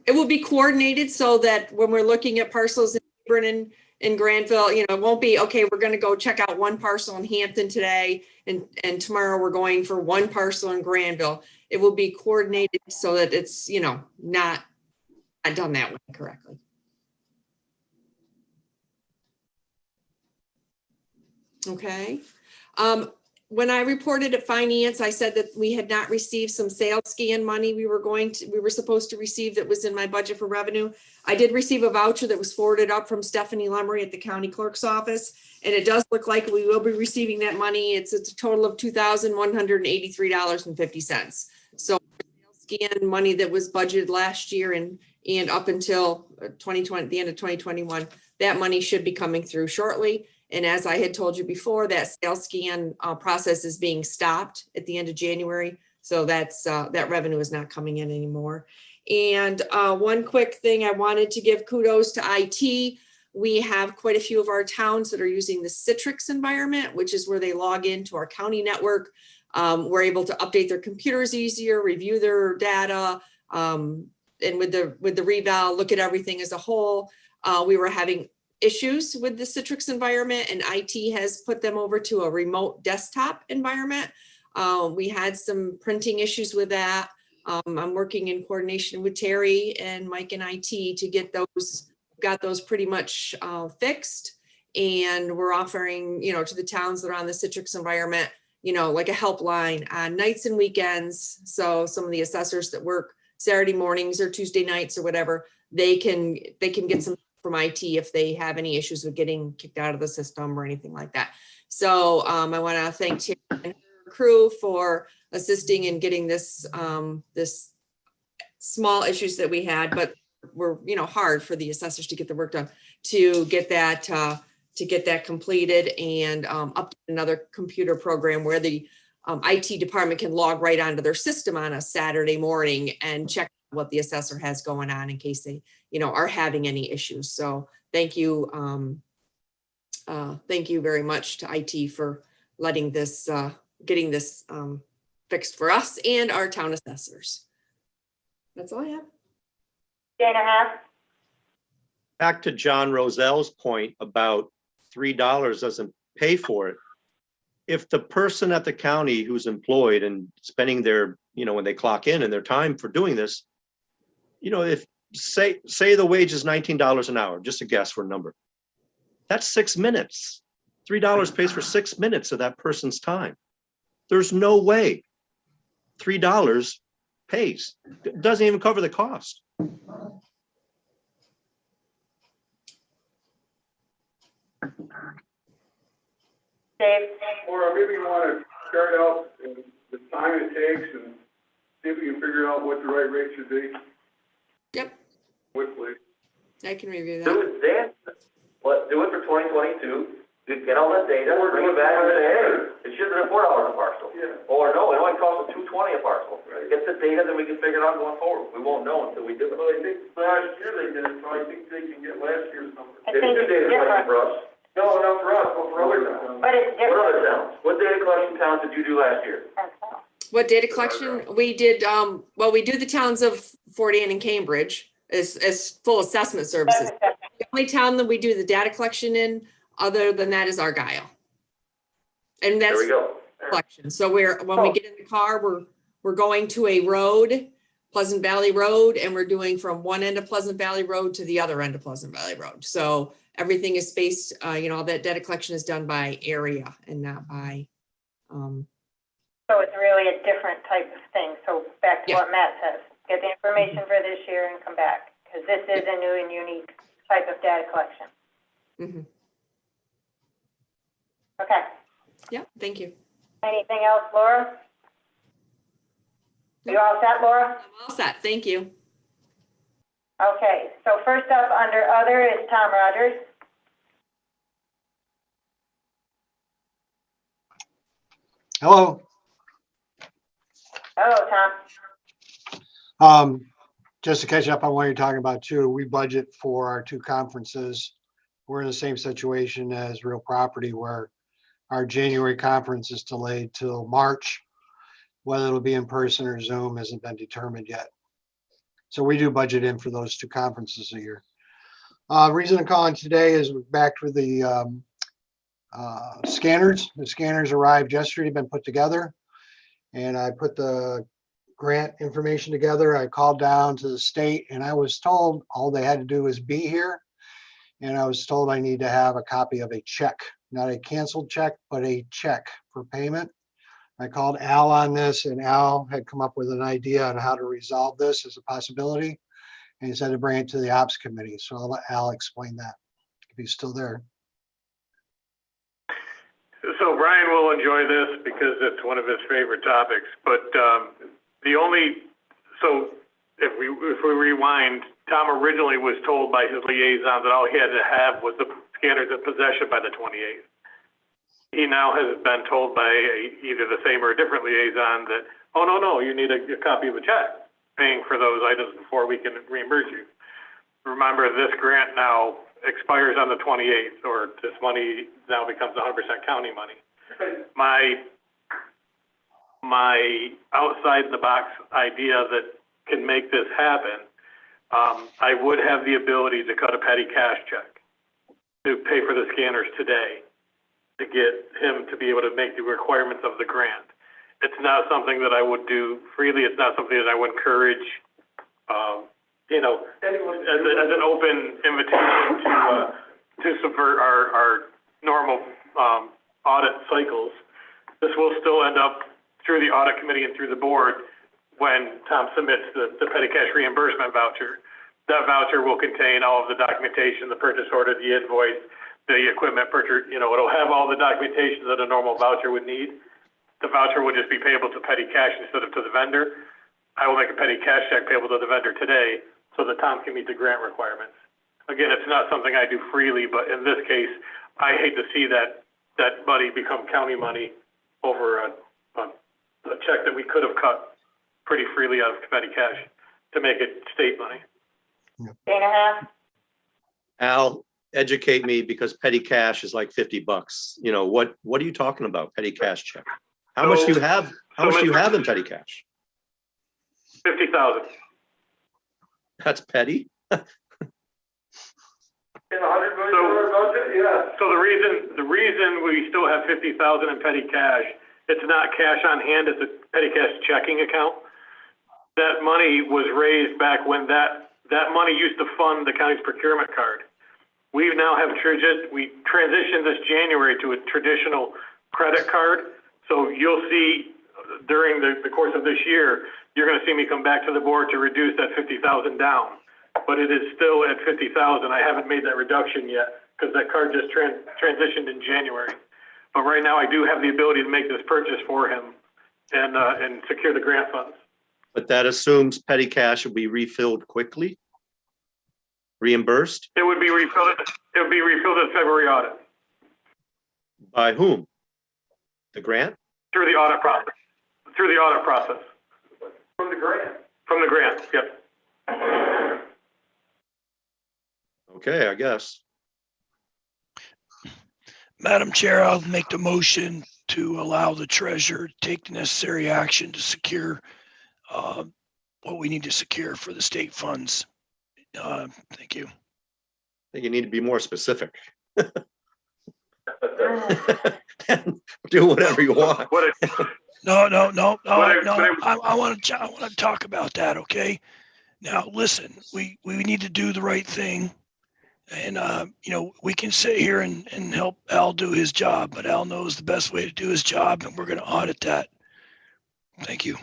It will be coordinated so that when we're looking at parcels in Vernon and Granville, you know, it won't be, okay, we're going to go check out one parcel in Hampton today and tomorrow we're going for one parcel in Granville. It will be coordinated so that it's, you know, not done that way correctly. Okay. When I reported at finance, I said that we had not received some sales scan money we were supposed to receive that was in my budget for revenue. I did receive a voucher that was forwarded up from Stephanie Lemery at the county clerk's office. And it does look like we will be receiving that money. It's a total of $2,183.50. So scan money that was budgeted last year and up until 2020, the end of 2021, that money should be coming through shortly. And as I had told you before, that sales scan process is being stopped at the end of January. So that's that revenue is not coming in anymore. And one quick thing, I wanted to give kudos to IT. We have quite a few of our towns that are using the Citrix environment, which is where they log into our county network. We're able to update their computers easier, review their data, and with the reval, look at everything as a whole. We were having issues with the Citrix environment, and IT has put them over to a remote desktop environment. We had some printing issues with that. I'm working in coordination with Terry and Mike and IT to get got those pretty much fixed. And we're offering, you know, to the towns that are on the Citrix environment, you know, like a helpline on nights and weekends. So some of the assessors that work Saturday mornings or Tuesday nights or whatever, they can get some from IT if they have any issues with getting kicked out of the system or anything like that. So I want to thank Terry and her crew for assisting in getting this this small issues that we had, but were, you know, hard for the assessors to get the work done to get that completed and up to another computer program where the IT department can log right onto their system on a Saturday morning and check what the assessor has going on in case they, you know, are having any issues. So thank you very much to IT for letting this, getting this fixed for us and our town assessors. That's all I have. Dana Haff? Back to John Roselle's point about $3 doesn't pay for it. If the person at the county who's employed and spending their, you know, when they clock in and their time for doing this, you know, if say the wage is $19 an hour, just a guess for a number, that's 6 minutes. $3 pays for 6 minutes of that person's time. There's no way $3 pays. It doesn't even cover the cost. Dave? Or maybe you want to start out the time it takes and see if we can figure out what the right rate should be. Yep, Quickly. I can review Do that. it then, do it for 2022, get all that data, bring it back and say, hey, it should have been $4 a parcel. Yeah. Or no, it only costs us $2.20 a parcel. Right. Get the data, then we can figure it out going forward. We won't know until we do it. Well, I think last year they did it, so I think they can get last year's number. I It's think good it's data collection different, for us. No, not for us, but for other towns. but it's What other different. towns? What data collection towns did you do last year? What data collection? We did, well, we do the towns of Fort Anne and Cambridge as full assessment services. The only town that we do the data collection in, other than that, is Argyle. And There that's we go. collection. So when we get in the car, we're going to a road, Pleasant Valley Road, and we're doing from one end of Pleasant Valley Road to the other end of Pleasant Valley Road. So everything is spaced, you know, all that data collection is done by area and not by, So it's really a different type of thing. So back to Yeah. what Matt says, get the information for this year and come back, because this is a new and unique type of data collection. mhm. Okay. Yeah, thank you. Anything else, Laura? You all set, Laura? I'm all set. Thank you. Okay, so first up under other is Tom Rogers. Hello. Hello, Tom. Just to catch up on what you're talking about too, we budget for our two conferences. We're in the same situation as Real Property where our January conference is delayed till March. Whether it'll be in person or Zoom hasn't been determined yet. So we do budget in for those two conferences a year. Reason I'm calling today is we're back to the scanners. The scanners arrived yesterday, been put together. And I put the grant information together. I called down to the state and I was told all they had to do was be here. And I was told I need to have a copy of a check, not a canceled check, but a check for payment. I called Al on this and Al had come up with an idea on how to resolve this as a possibility. And he said to bring it to the ops committee. So I'll let Al explain that if he's still there. So Brian will enjoy this because it's one of his favorite topics, but so if we rewind, Tom originally was told by his liaison that all he had to have was the scanners in possession by the 28th. He now has been told by either the same or a different liaison that, oh, no, you need a copy of a check paying for those items before we can reimburse you. Remember, this grant now expires on the 28th, or this money now becomes 100% county money. My outside the box idea that can make this happen, I would have the ability to cut a petty cash check to pay for the scanners today to get him to be able to make the requirements of the grant. It's not something that I would do freely. It's not something that I would encourage, as an open invitation to subvert our normal audit cycles. This will still end up through the audit committee and through the board when Tom submits the petty cash reimbursement voucher. That voucher will contain all of the documentation, the purchase order, the invoice, the equipment purchase. It'll have all the documentation that a normal voucher would need. The voucher will just be payable to petty cash instead of to the vendor. I will make a petty cash check payable to the vendor today so that Tom can meet the grant requirements. Again, it's not something I do freely, but in this case, I hate to see that money become county money over a check that we could have cut pretty freely out of petty cash to make it state money. Dana? Al, educate me, because petty cash is like $50. What are you talking about? Petty cash check? How much do you have? How much do you have in petty cash? 50,000. That's petty? In $100 million budget, yeah. So the reason we still have 50,000 in petty cash, it's not cash on hand, it's a petty cash checking account. That money was raised back when that money used to fund the county's procurement card. We now have we transitioned this January to a traditional credit card. So you'll see during the course of this year, you're going to see me come back to the board to reduce that 50,000 down. But it is still at 50,000. I haven't made that reduction yet because that card just transitioned in January. But right now I do have the ability to make this purchase for him and secure the grant funds. But that assumes petty cash will be refilled quickly? Reimbursed? It would be refilled. It would be refilled at February audit. By whom? The grant? Through the audit process. Through the audit process. From the grant. From the grant, yep. Okay, I guess. Madam Chair, I'll make the motion to allow the treasurer to take the necessary action to secure what we need to secure for the state funds. Thank you. I think you need to be more specific. Do whatever you want. No. I want to talk about that. Okay. Now, listen. We need to do the right thing, and we can sit here and help Al do his job, but Al knows the best way to do his job, and we're going to audit that. Thank you.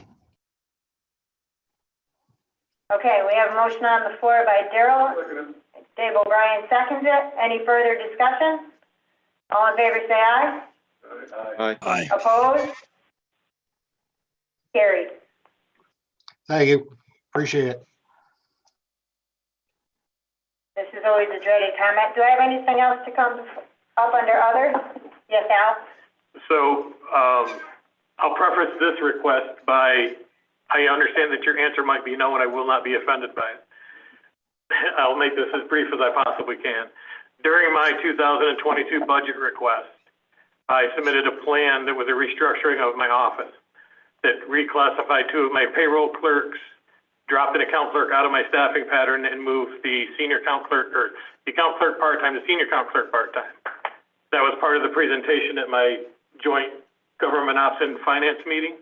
Okay, we have a motion on the floor by Daryl. Dave O'Brien seconds it. Any further discussion? All in favor, say aye. Aye. Aye. Opposed? Carried. Thank you. Appreciate it. This is always a dreaded comment. Do I have anything else to come up under other? Yes, Al? So I'll preface this request by, I understand that your answer might be no, and I will not be offended by it. I'll make this as brief as I possibly can. During my 2022 budget request, I submitted a plan that was a restructuring of my office that reclassified two of my payroll clerks dropped an account clerk out of my staffing pattern and moved the senior account clerk, or the account clerk part-time to senior account clerk part-time. That was part of the presentation at my joint government ops and finance meeting.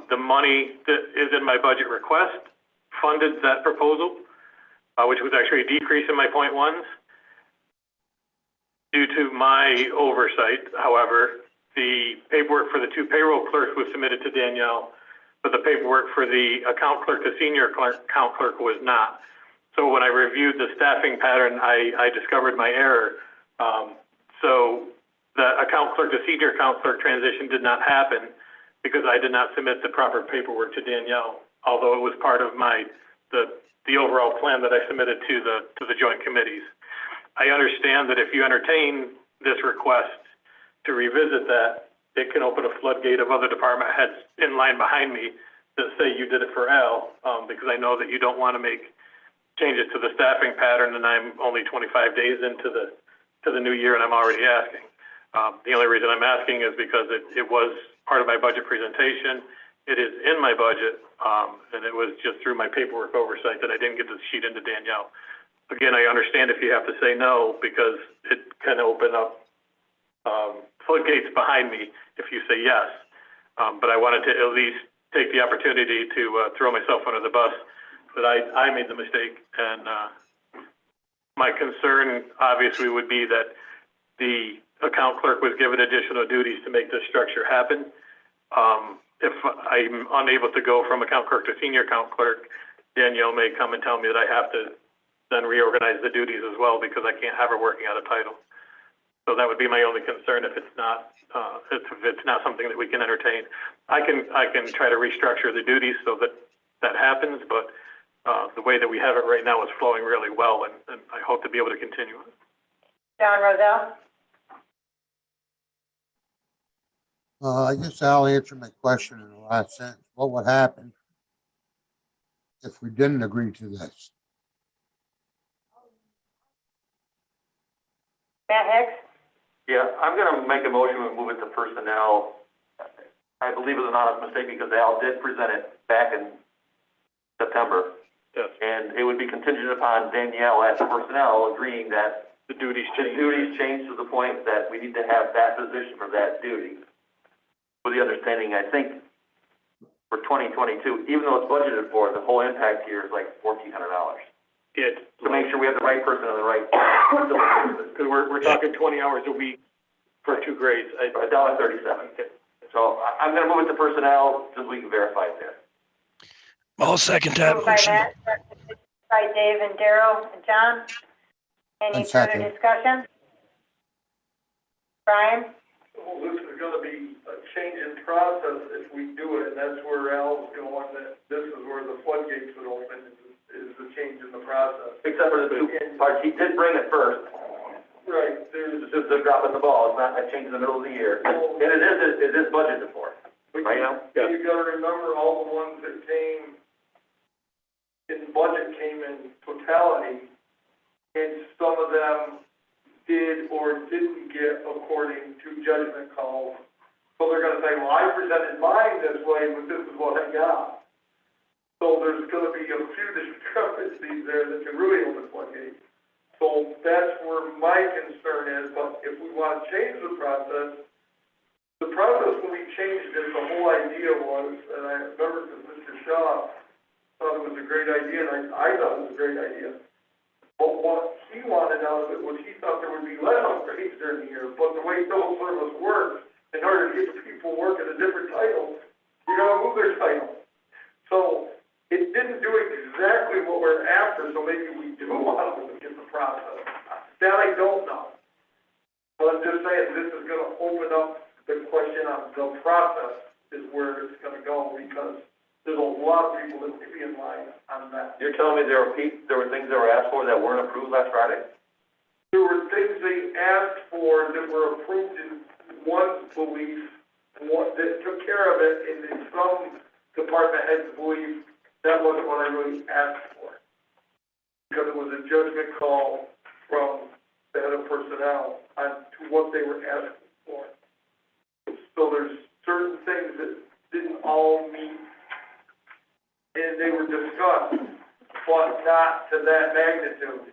The money that is in my budget request funded that proposal, which was actually a decrease in my point ones. Due to my oversight, however, the paperwork for the 2 payroll clerks was submitted to Danielle, but the paperwork for the account clerk to senior account clerk was not. So when I reviewed the staffing pattern, I discovered my error. So the account clerk to senior account clerk transition did not happen because I did not submit the proper paperwork to Danielle, although it was part of the overall plan that I submitted to the joint committees. I understand that if you entertain this request to revisit that, it can open a floodgate of other department heads in line behind me that say you did it for Al, because I know that you don't want to make changes to the staffing pattern, and I'm only 25 days into the new year, and I'm already asking. The only reason I'm asking is because it was part of my budget presentation. It is in my budget, and it was just through my paperwork oversight that I didn't get the sheet into Danielle. Again, I understand if you have to say no, because it can open up floodgates behind me if you say yes. But I wanted to at least take the opportunity to throw myself under the bus that I made the mistake. And my concern obviously would be that the account clerk was given additional duties to make this structure happen. If I'm unable to go from account clerk to senior account clerk, Danielle may come and tell me that I have to then reorganize the duties as well because I can't have her working out of title. So that would be my only concern if it's not something that we can entertain. I can try to restructure the duties so that happens, but the way that we have it right now is flowing really well, and I hope to be able to continue it. John Rozelle? I guess Al answered my question in the last sentence. What would happen if we didn't agree to this? Matt Hicks? Yeah, I'm gonna make a motion to move it to personnel. I believe it was an honest mistake because Al did present it back in September. Yes. And it would be contingent upon Danielle as personnel agreeing that The duties the change. duties change to the point that we need to have that position for that duty. With the understanding, I think, for 2022, even though it's budgeted for, the whole impact here is like $1,400. To make sure we have the right person on the right. Because we're talking 20 hours a week for 2 grades. $1.37. So I'm gonna move it to personnel so we can verify it there. I'll second that Moved by motion. Matt, seconded by Dave and Daryl and John. Any And further second. discussion? Brian? Well, this is gonna be a change in process if we do it, and that's where Al's going, that this is where the floodgates would open, is the change in the process. Except for the 2 parts, he did bring it first. Right, It's just a drop in the ball, it's not a change in the middle of the year. And it is budgeted for, but right now? you gotta remember all the ones that came in budget came in totality, and some of them did or didn't get according to judgment calls. So they're gonna say, well, I presented mine this way, but this is what I got. So there's gonna be a few discrepancies there that can really open floodgates. So that's where my concern is, but if we wanna change the process when we changed it, the whole idea was, and I remember because Mr. Shaw thought it was a great idea, and I thought it was a great idea. But what he wanted out of it was he thought there would be less upgrades during the year, but the way civil service works, in order to get the people working a different title, you gotta move their title. So it didn't do exactly what we're after, so maybe we do want to look at the process. That I don't know. But I'm just saying, this is gonna open up the question on the process is where it's gonna go, because there's a lot of people that would be in line on that. You're telling me there were things that were asked for that weren't approved last Friday? There were things they asked for that were approved in one belief, one that took care of it, and in some department heads believe that wasn't what I really asked for. Because it was a judgment call from the head of personnel on to what they were asking for. So there's certain things that didn't all meet and they were discussed, but not to that magnitude,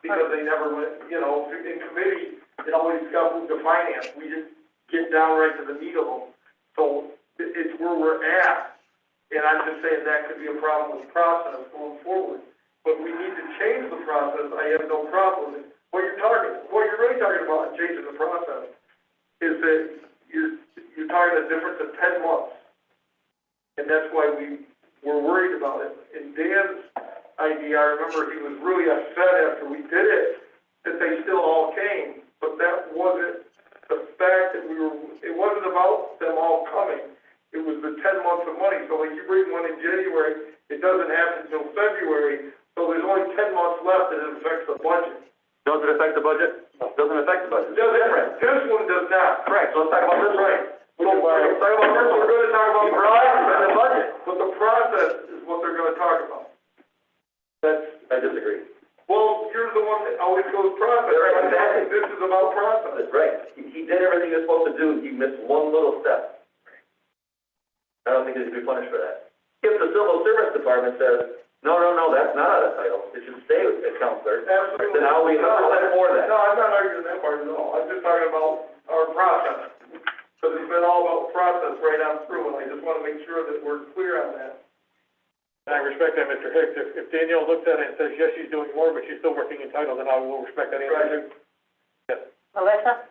because they never went, you know, in committee, it always got moved to finance. We didn't get down right to the meat of them. So it's where we're at, and I'm just saying that could be a problem with process going forward. But we need to change the process. I have no problem with it. What you're really talking about in changing the process is that you're talking a difference of 10 months. And that's why we were worried about it. In Dan's idea, I remember he was really upset after we did it, that they still all came. But that wasn't the fact that it wasn't about them all coming. It was the 10 months of money. So like you bring one in January, it doesn't happen until February. So there's only 10 months left and it affects the budget. Does it affect the budget? No, doesn't affect the budget. This one does not. Correct, so let's talk about this. Right. We're going to talk about this, we're going to talk about the process. The budget. But the process is what they're going to talk about. I disagree. Well, you're the one that always goes process. Right, exactly. This is about process. That's right. He did everything he was supposed to do. He missed one little step. I don't think he should be punished for that. If the civil service department says, no, that's not out of title, it should stay with the counselor, Absolutely. then I'll be 100% for that. No, I'm not arguing that part at all. I'm just talking about our process. Because it's been all about process right on through, and I just want to make sure that we're clear on that. And I respect that, Mr. Hicks. If Danielle looks at it and says, yes, she's doing more, but she's still working in title, then I will respect that answer. Yes. Melissa?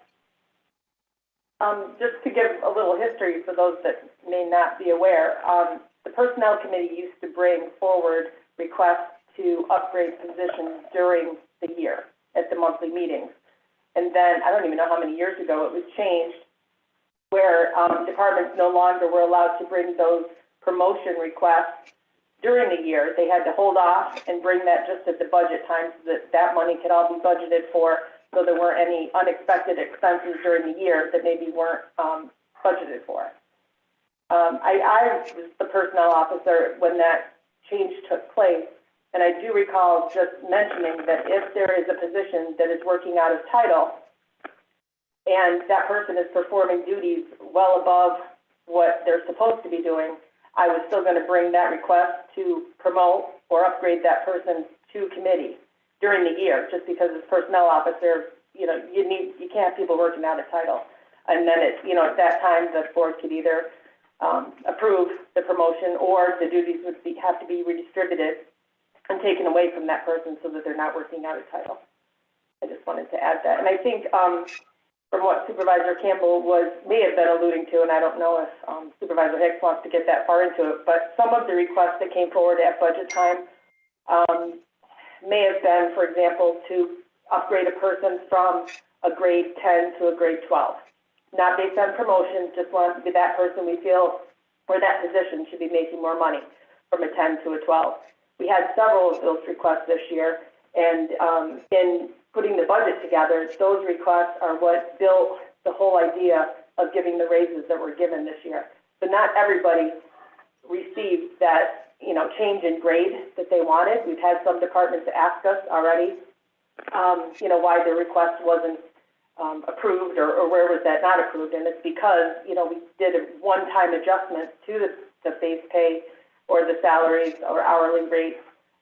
Just to give a little history for those that may not be aware, the Personnel Committee used to bring forward requests to upgrade positions during the year at the monthly meetings. And then, I don't even know how many years ago, it was changed where departments no longer were allowed to bring those promotion requests during the year. They had to hold off and bring that just at the budget time so that that money could all be budgeted for, so there weren't any unexpected expenses during the year that maybe weren't budgeted for. I was the personnel officer when that change took place, and I do recall just mentioning that if there is a position that is working out of title and that person is performing duties well above what they're supposed to be doing, I was still going to bring that request to promote or upgrade that person to committee during the year, just because as personnel officer, you can't have people working out of title. And then at that time, the board could either approve the promotion, or the duties would have to be redistributed and taken away from that person so that they're not working out of title. I just wanted to add that. And I think from what Supervisor Campbell may have been alluding to, and I don't know if Supervisor Hicks wants to get that far into it, but some of the requests that came forward at budget time may have been, for example, to upgrade a person from a grade 10 to a grade 12. Not based on promotion, just want to be that person we feel for that position should be making more money from a 10 to a 12. We had several of those requests this year, and in putting the budget together, those requests are what built the whole idea of giving the raises that were given this year. So not everybody received that, change in grade that they wanted. We've had some departments ask us already, why the request wasn't approved, or where was that not approved, and it's because, we did a one-time adjustment to the base pay or the salaries or hourly rates.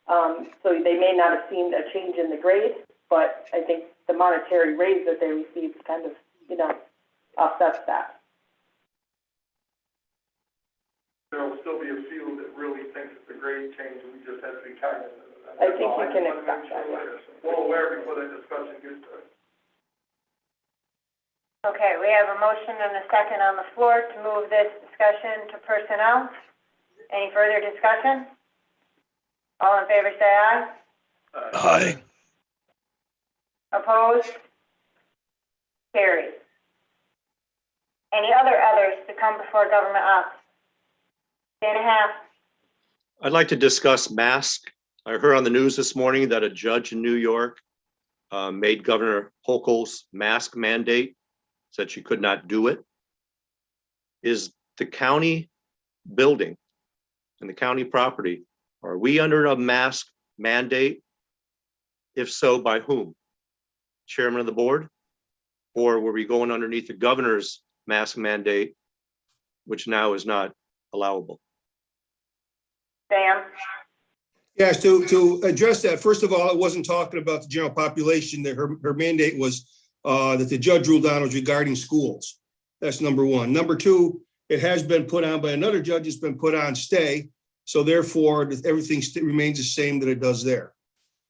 So they may not have seen a change in the grade, but I think the monetary raise that they received kind of, offsets that. There will still be a few that really think it's a grade change, and we just have to be cognizant of that. I think you can expect that. Well aware before that discussion gets started. Okay, we have a motion and a second on the floor to move this discussion to personnel. Any further discussion? All in favor, say aye. Aye. Opposed? Carried. Any others to come before government office? Day and a half. I'd like to discuss masks. I heard on the news this morning that a judge in New York made Governor Hochul's mask mandate, said she could not do it. Is the county building and the county property, are we under a mask mandate? If so, by whom? Chairman of the board? Or were we going underneath the governor's mask mandate, which now is not allowable? Sam? Yes, to address that, first of all, it wasn't talking about the general population, that her mandate was that the judge ruled on was regarding schools. That's number one. Number two, it has been put on by another judge, it's been put on stay. So therefore, everything remains the same that it does there.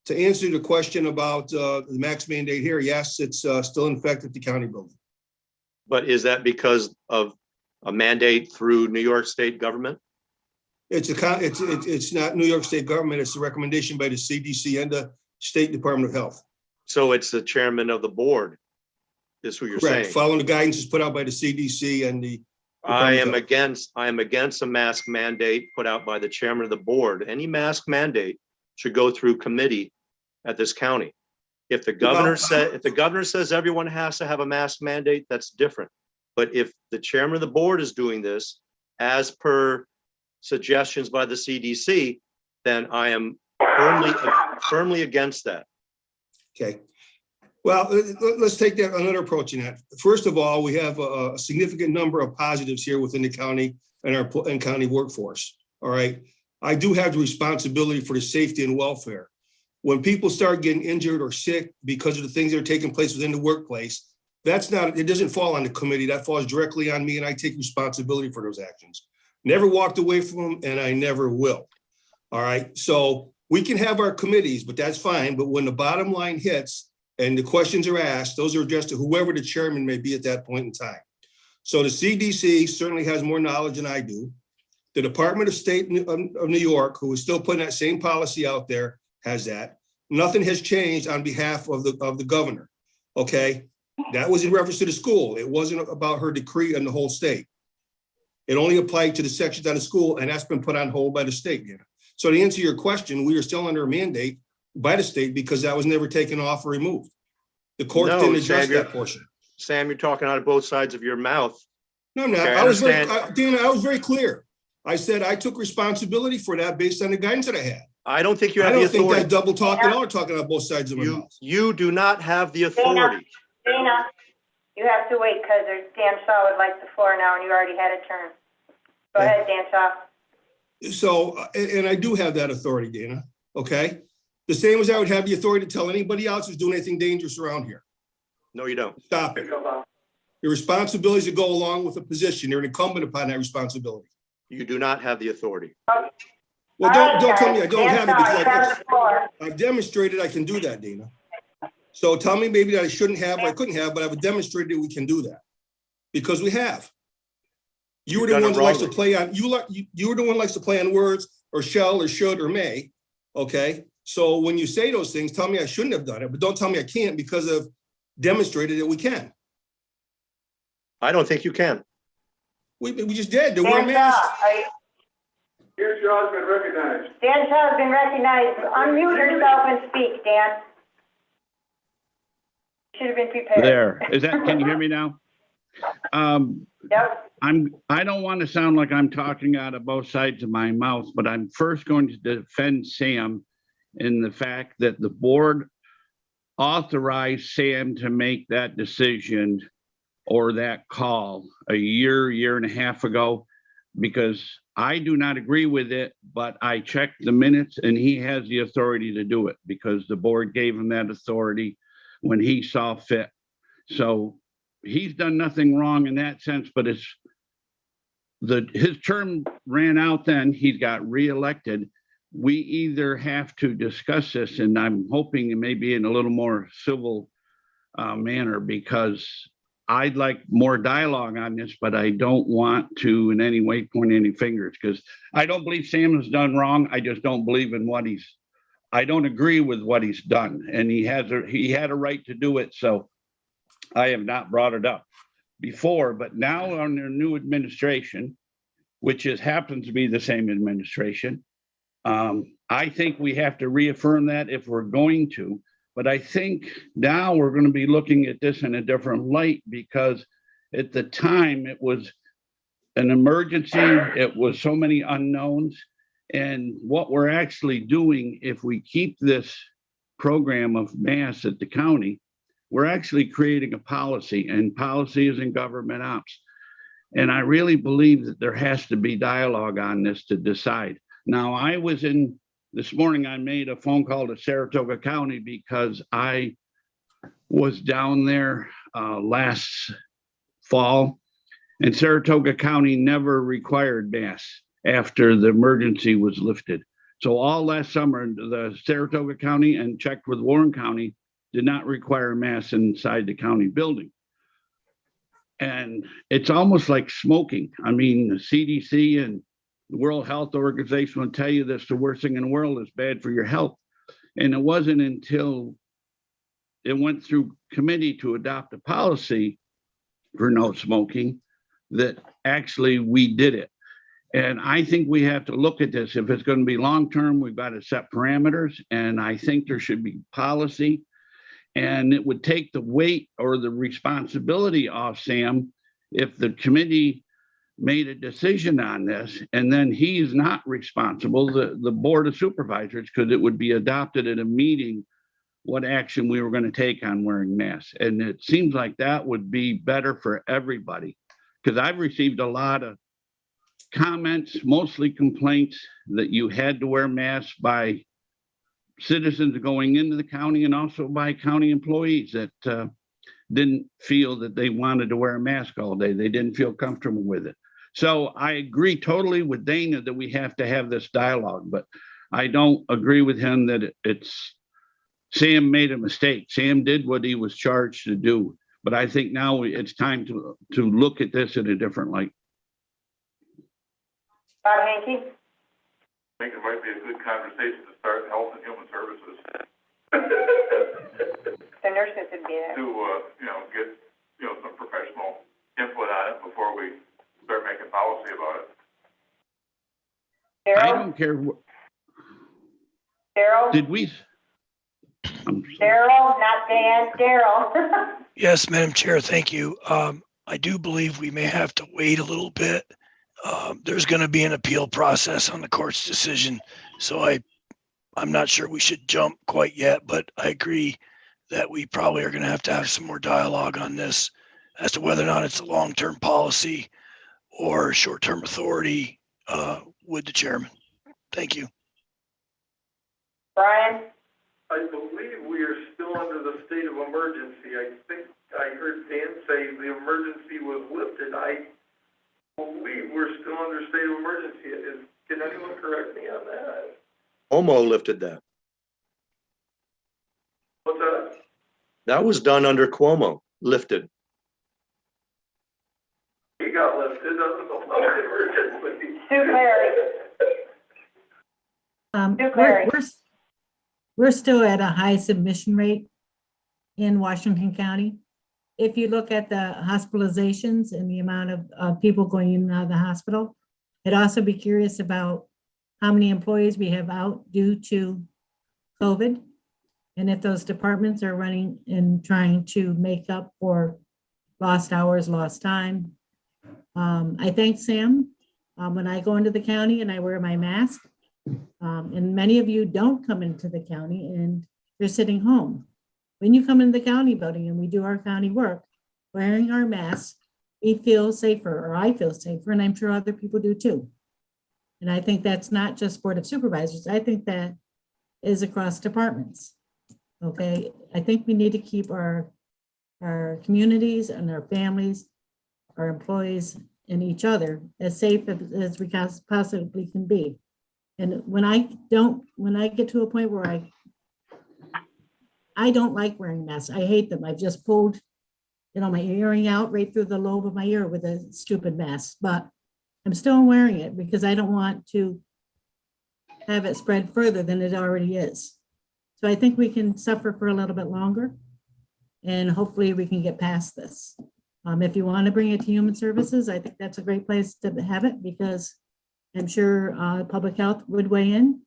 To answer the question about the max mandate here, yes, it's still in effect at the county building. But is that because of a mandate through New York State government? It's not New York State government, it's a recommendation by the CDC and the State Department of Health. So it's the chairman of the board, is who you're Correct. saying? Following the guidance is put out by the CDC and the. I am against a mask mandate put out by the chairman of the board. Any mask mandate should go through committee at this county. If the governor says everyone has to have a mask mandate, that's different. But if the chairman of the board is doing this as per suggestions by the CDC, then I am firmly against that. Okay. Well, let's take that another approach in that. First of all, we have a significant number of positives here within the county and our county workforce. All right. I do have the responsibility for the safety and welfare. When people start getting injured or sick because of the things that are taking place within the workplace, it doesn't fall on the committee. That falls directly on me, and I take responsibility for those actions. Never walked away from them, and I never will. All right. So we can have our committees, but that's fine. But when the bottom line hits and the questions are asked, those are addressed to whoever the chairman may be at that point in time. So the CDC certainly has more knowledge than I do. The Department of State of New York, who is still putting that same policy out there, has that. Nothing has changed on behalf of the governor. Okay. That was in reference to the school. It wasn't about her decree in the whole state. It only applied to the sections on the school, and that's been put on hold by the state. Yeah. So to answer your question, we are still under a mandate by the state because that was never taken off or removed. The court didn't address that portion. Sam, you're talking out of both sides of your mouth. No, I'm not. Okay, Dana, I was very clear. I said I took responsibility for that based on the guidance that I had. I don't think you have the authority. I don't think that double talk at all, talking out both sides of my mouth. You do not have the authority. Dana, you have to wait because Dan Shaw would like the floor now, and you already had a turn. Go ahead, Dan Shaw. So, and I do have that authority, Dana, okay? The same as I would have the authority to tell anybody else who's doing anything dangerous around here. No, you don't. Stop it. Your responsibilities that go along with a position, you're incumbent upon that responsibility. You do not have the authority. Well, don't tell me I don't have it because I've demonstrated I can do that, Dana. So tell me maybe that I shouldn't have or I couldn't have, but I've demonstrated we can do that because we have. You were the one that likes to play on you were the one that likes to play on words or shall or should or may. Okay. So when you say those things, tell me I shouldn't have done it, but don't tell me I can't because I've demonstrated that we can. I don't think you can. We just did. There were masks. Dan Shaw's been recognized. Dan Shaw's been recognized. Unmute yourself and speak, Dan. Should have been prepared. There. Can you hear me now? Yep. I don't want to sound like I'm talking out of both sides of my mouth, but I'm first going to defend Sam in the fact that the board authorized Sam to make that decision or that call a year and a half ago, because I do not agree with it, but I checked the minutes and he has the authority to do it because the board gave him that authority when he saw fit. So he's done nothing wrong in that sense, but his term ran out then, he got reelected. We either have to discuss this, and I'm hoping it may be in a little more civil manner, because I'd like more dialogue on this, but I don't want to in any way point any fingers, because I don't believe Sam has done wrong. I just don't believe in I don't agree with what he's done, and he had a right to do it. So I have not brought it up before, but now under new administration, which happens to be the same administration, I think we have to reaffirm that if we're going to. But I think now we're going to be looking at this in a different light, because at the time it was an emergency. It was so many unknowns. And what we're actually doing, if we keep this program of masks at the county, we're actually creating a policy, and policy is in government ops. And I really believe that there has to be dialogue on this to decide. Now, this morning, I made a phone call to Saratoga County because I was down there last fall, and Saratoga County never required masks after the emergency was lifted. So all last summer, the Saratoga County and checked with Warren County did not require masks inside the county building. And it's almost like smoking. I mean, the CDC and the World Health Organization will tell you this, the worst thing in the world is bad for your health. And it wasn't until it went through committee to adopt a policy for no smoking that actually we did it. And I think we have to look at this. If it's going to be long-term, we've got to set parameters. And I think there should be policy. And it would take the weight or the responsibility off Sam if the committee made a decision on this and then he's not responsible, the Board of Supervisors, because it would be adopted at a meeting what action we were going to take on wearing masks. And it seems like that would be better for everybody, because I've received a lot of comments, mostly complaints, that you had to wear masks by citizens going into the county and also by county employees that didn't feel that they wanted to wear a mask all day. They didn't feel comfortable with it. So I agree totally with Dana that we have to have this dialogue, but I don't agree with him that Sam made a mistake. Sam did what he was charged to do, but I think now it's time to look at this in a different light. Bob Hankey? I think it might be a good conversation to start in Health and Human Services. The nurses would be there. To, get, some professional input on it before we start making policy about it. I Daryl? don't care. Daryl? Did we? Daryl, not Dan, Daryl. Yes, Madam Chair, thank you. I do believe we may have to wait a little bit. There's going to be an appeal process on the court's decision. So I'm not sure we should jump quite yet, but I agree that we probably are going to have some more dialogue on this as to whether or not it's a long-term policy or short-term authority with the chairman. Thank you. Brian? I believe we are still under the state of emergency. I think I heard Dan say the emergency was lifted. I believe we're still under state of emergency. Can anyone correct me on that? Cuomo lifted that. What's that? That was done under Cuomo, lifted. He got lifted under the emergency. Sue Clary? We're still at a high submission rate in Washington County. If you look at the hospitalizations and the amount of people going in and out of the hospital, I'd also be curious about how many employees we have out due to COVID, and if those departments are running and trying to make up for lost hours, lost time. I thank Sam when I go into the county and I wear my mask. And many of you don't come into the county and you're sitting home. When you come into the county building and we do our county work, wearing our masks, we feel safer, or I feel safer, and I'm sure other people do too. And I think that's not just Board of Supervisors. I think that is across departments. Okay, I think we need to keep our communities and our families, our employees, and each other as safe as we possibly can be. And when I get to a point where I don't like wearing masks, I hate them. I've just pulled, my earring out right through the lobe of my ear with a stupid mask, but I'm still wearing it because I don't want to have it spread further than it already is. So I think we can suffer for a little bit longer and hopefully we can get past this. If you want to bring it to Human Services, I think that's a great place to have it because I'm sure public health would weigh in.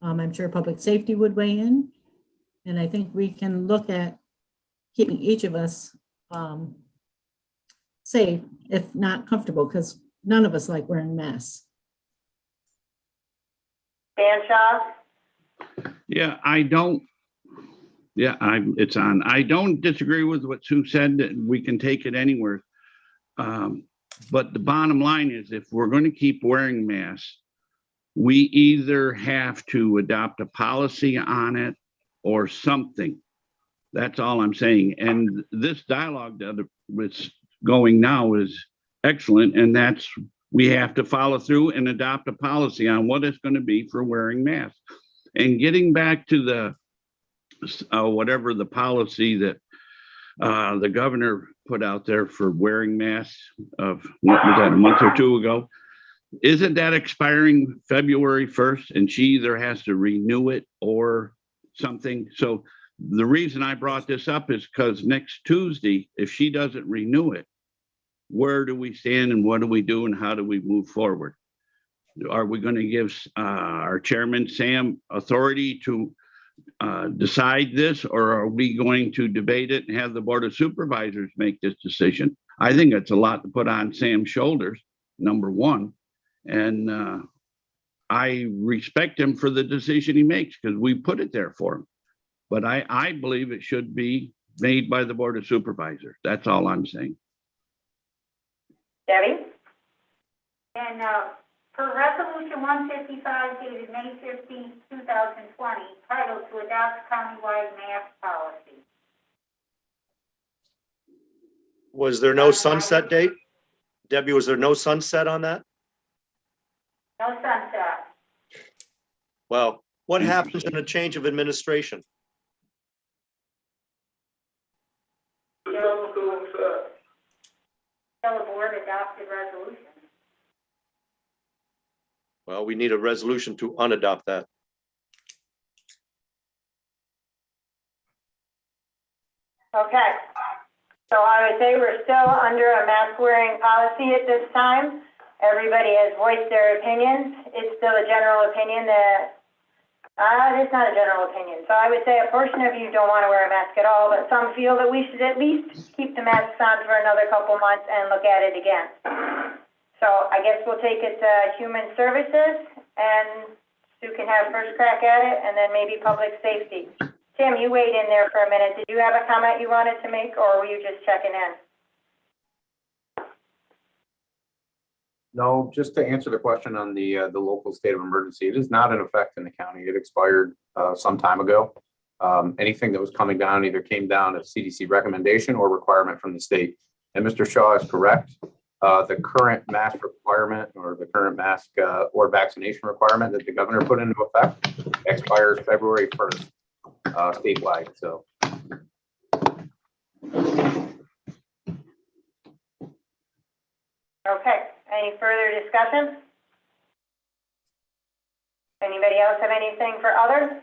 I'm sure public safety would weigh in. And I think we can look at keeping each of us safe, if not comfortable, because none of us like wearing masks. Dan Shaw? Yeah, it's on. I don't disagree with what Sue said, that we can take it anywhere. But the bottom line is if we're going to keep wearing masks, we either have to adopt a policy on it or something. That's all I'm saying. And this dialogue that's going now is excellent. And that's, we have to follow through and adopt a policy on what it's going to be for wearing masks. And getting back to the, whatever the policy that the governor put out there for wearing masks of, what was that, a month or two ago? Isn't that expiring February 1st? And she either has to renew it or something. So the reason I brought this up is because next Tuesday, if she doesn't renew it, where do we stand and what do we do and how do we move forward? Are we going to give our chairman, Sam, authority to decide this, or are we going to debate it and have the Board of Supervisors make this decision? I think it's a lot to put on Sam's shoulders, number one. And I respect him for the decision he makes because we put it there for him. But I believe it should be made by the Board of Supervisors. That's all I'm saying. Debbie? And for Resolution 155 dated May 15, 2020, titled to adopt countywide mask policy. Was there no sunset date? Debbie, was there no sunset on that? No sunset. Well, what happens in a change of administration? Till the board adopted resolution. Well, we need a resolution to unadopt that. Okay. So I would say we're still under a mask wearing policy at this time. Everybody has voiced their opinions. It's still a general opinion that, it's not a general opinion. So I would say a portion of you don't want to wear a mask at all, but some feel that we should at least keep the masks on for another couple months and look at it again. So I guess we'll take it to Human Services, and Sue can have first crack at it, and then maybe Public Safety. Tim, you wait in there for a minute. Did you have a comment you wanted to make, or were you just checking in? No, just to answer the question on the local state of emergency, it is not in effect in the county. It expired some time ago. Anything that was coming down either came down as CDC recommendation or requirement from the state. And Mr. Shaw is correct. The current mask requirement or the current mask or vaccination requirement that the governor put into effect expires February 1st statewide. So. Okay. Any further discussion? Anybody else have anything for others?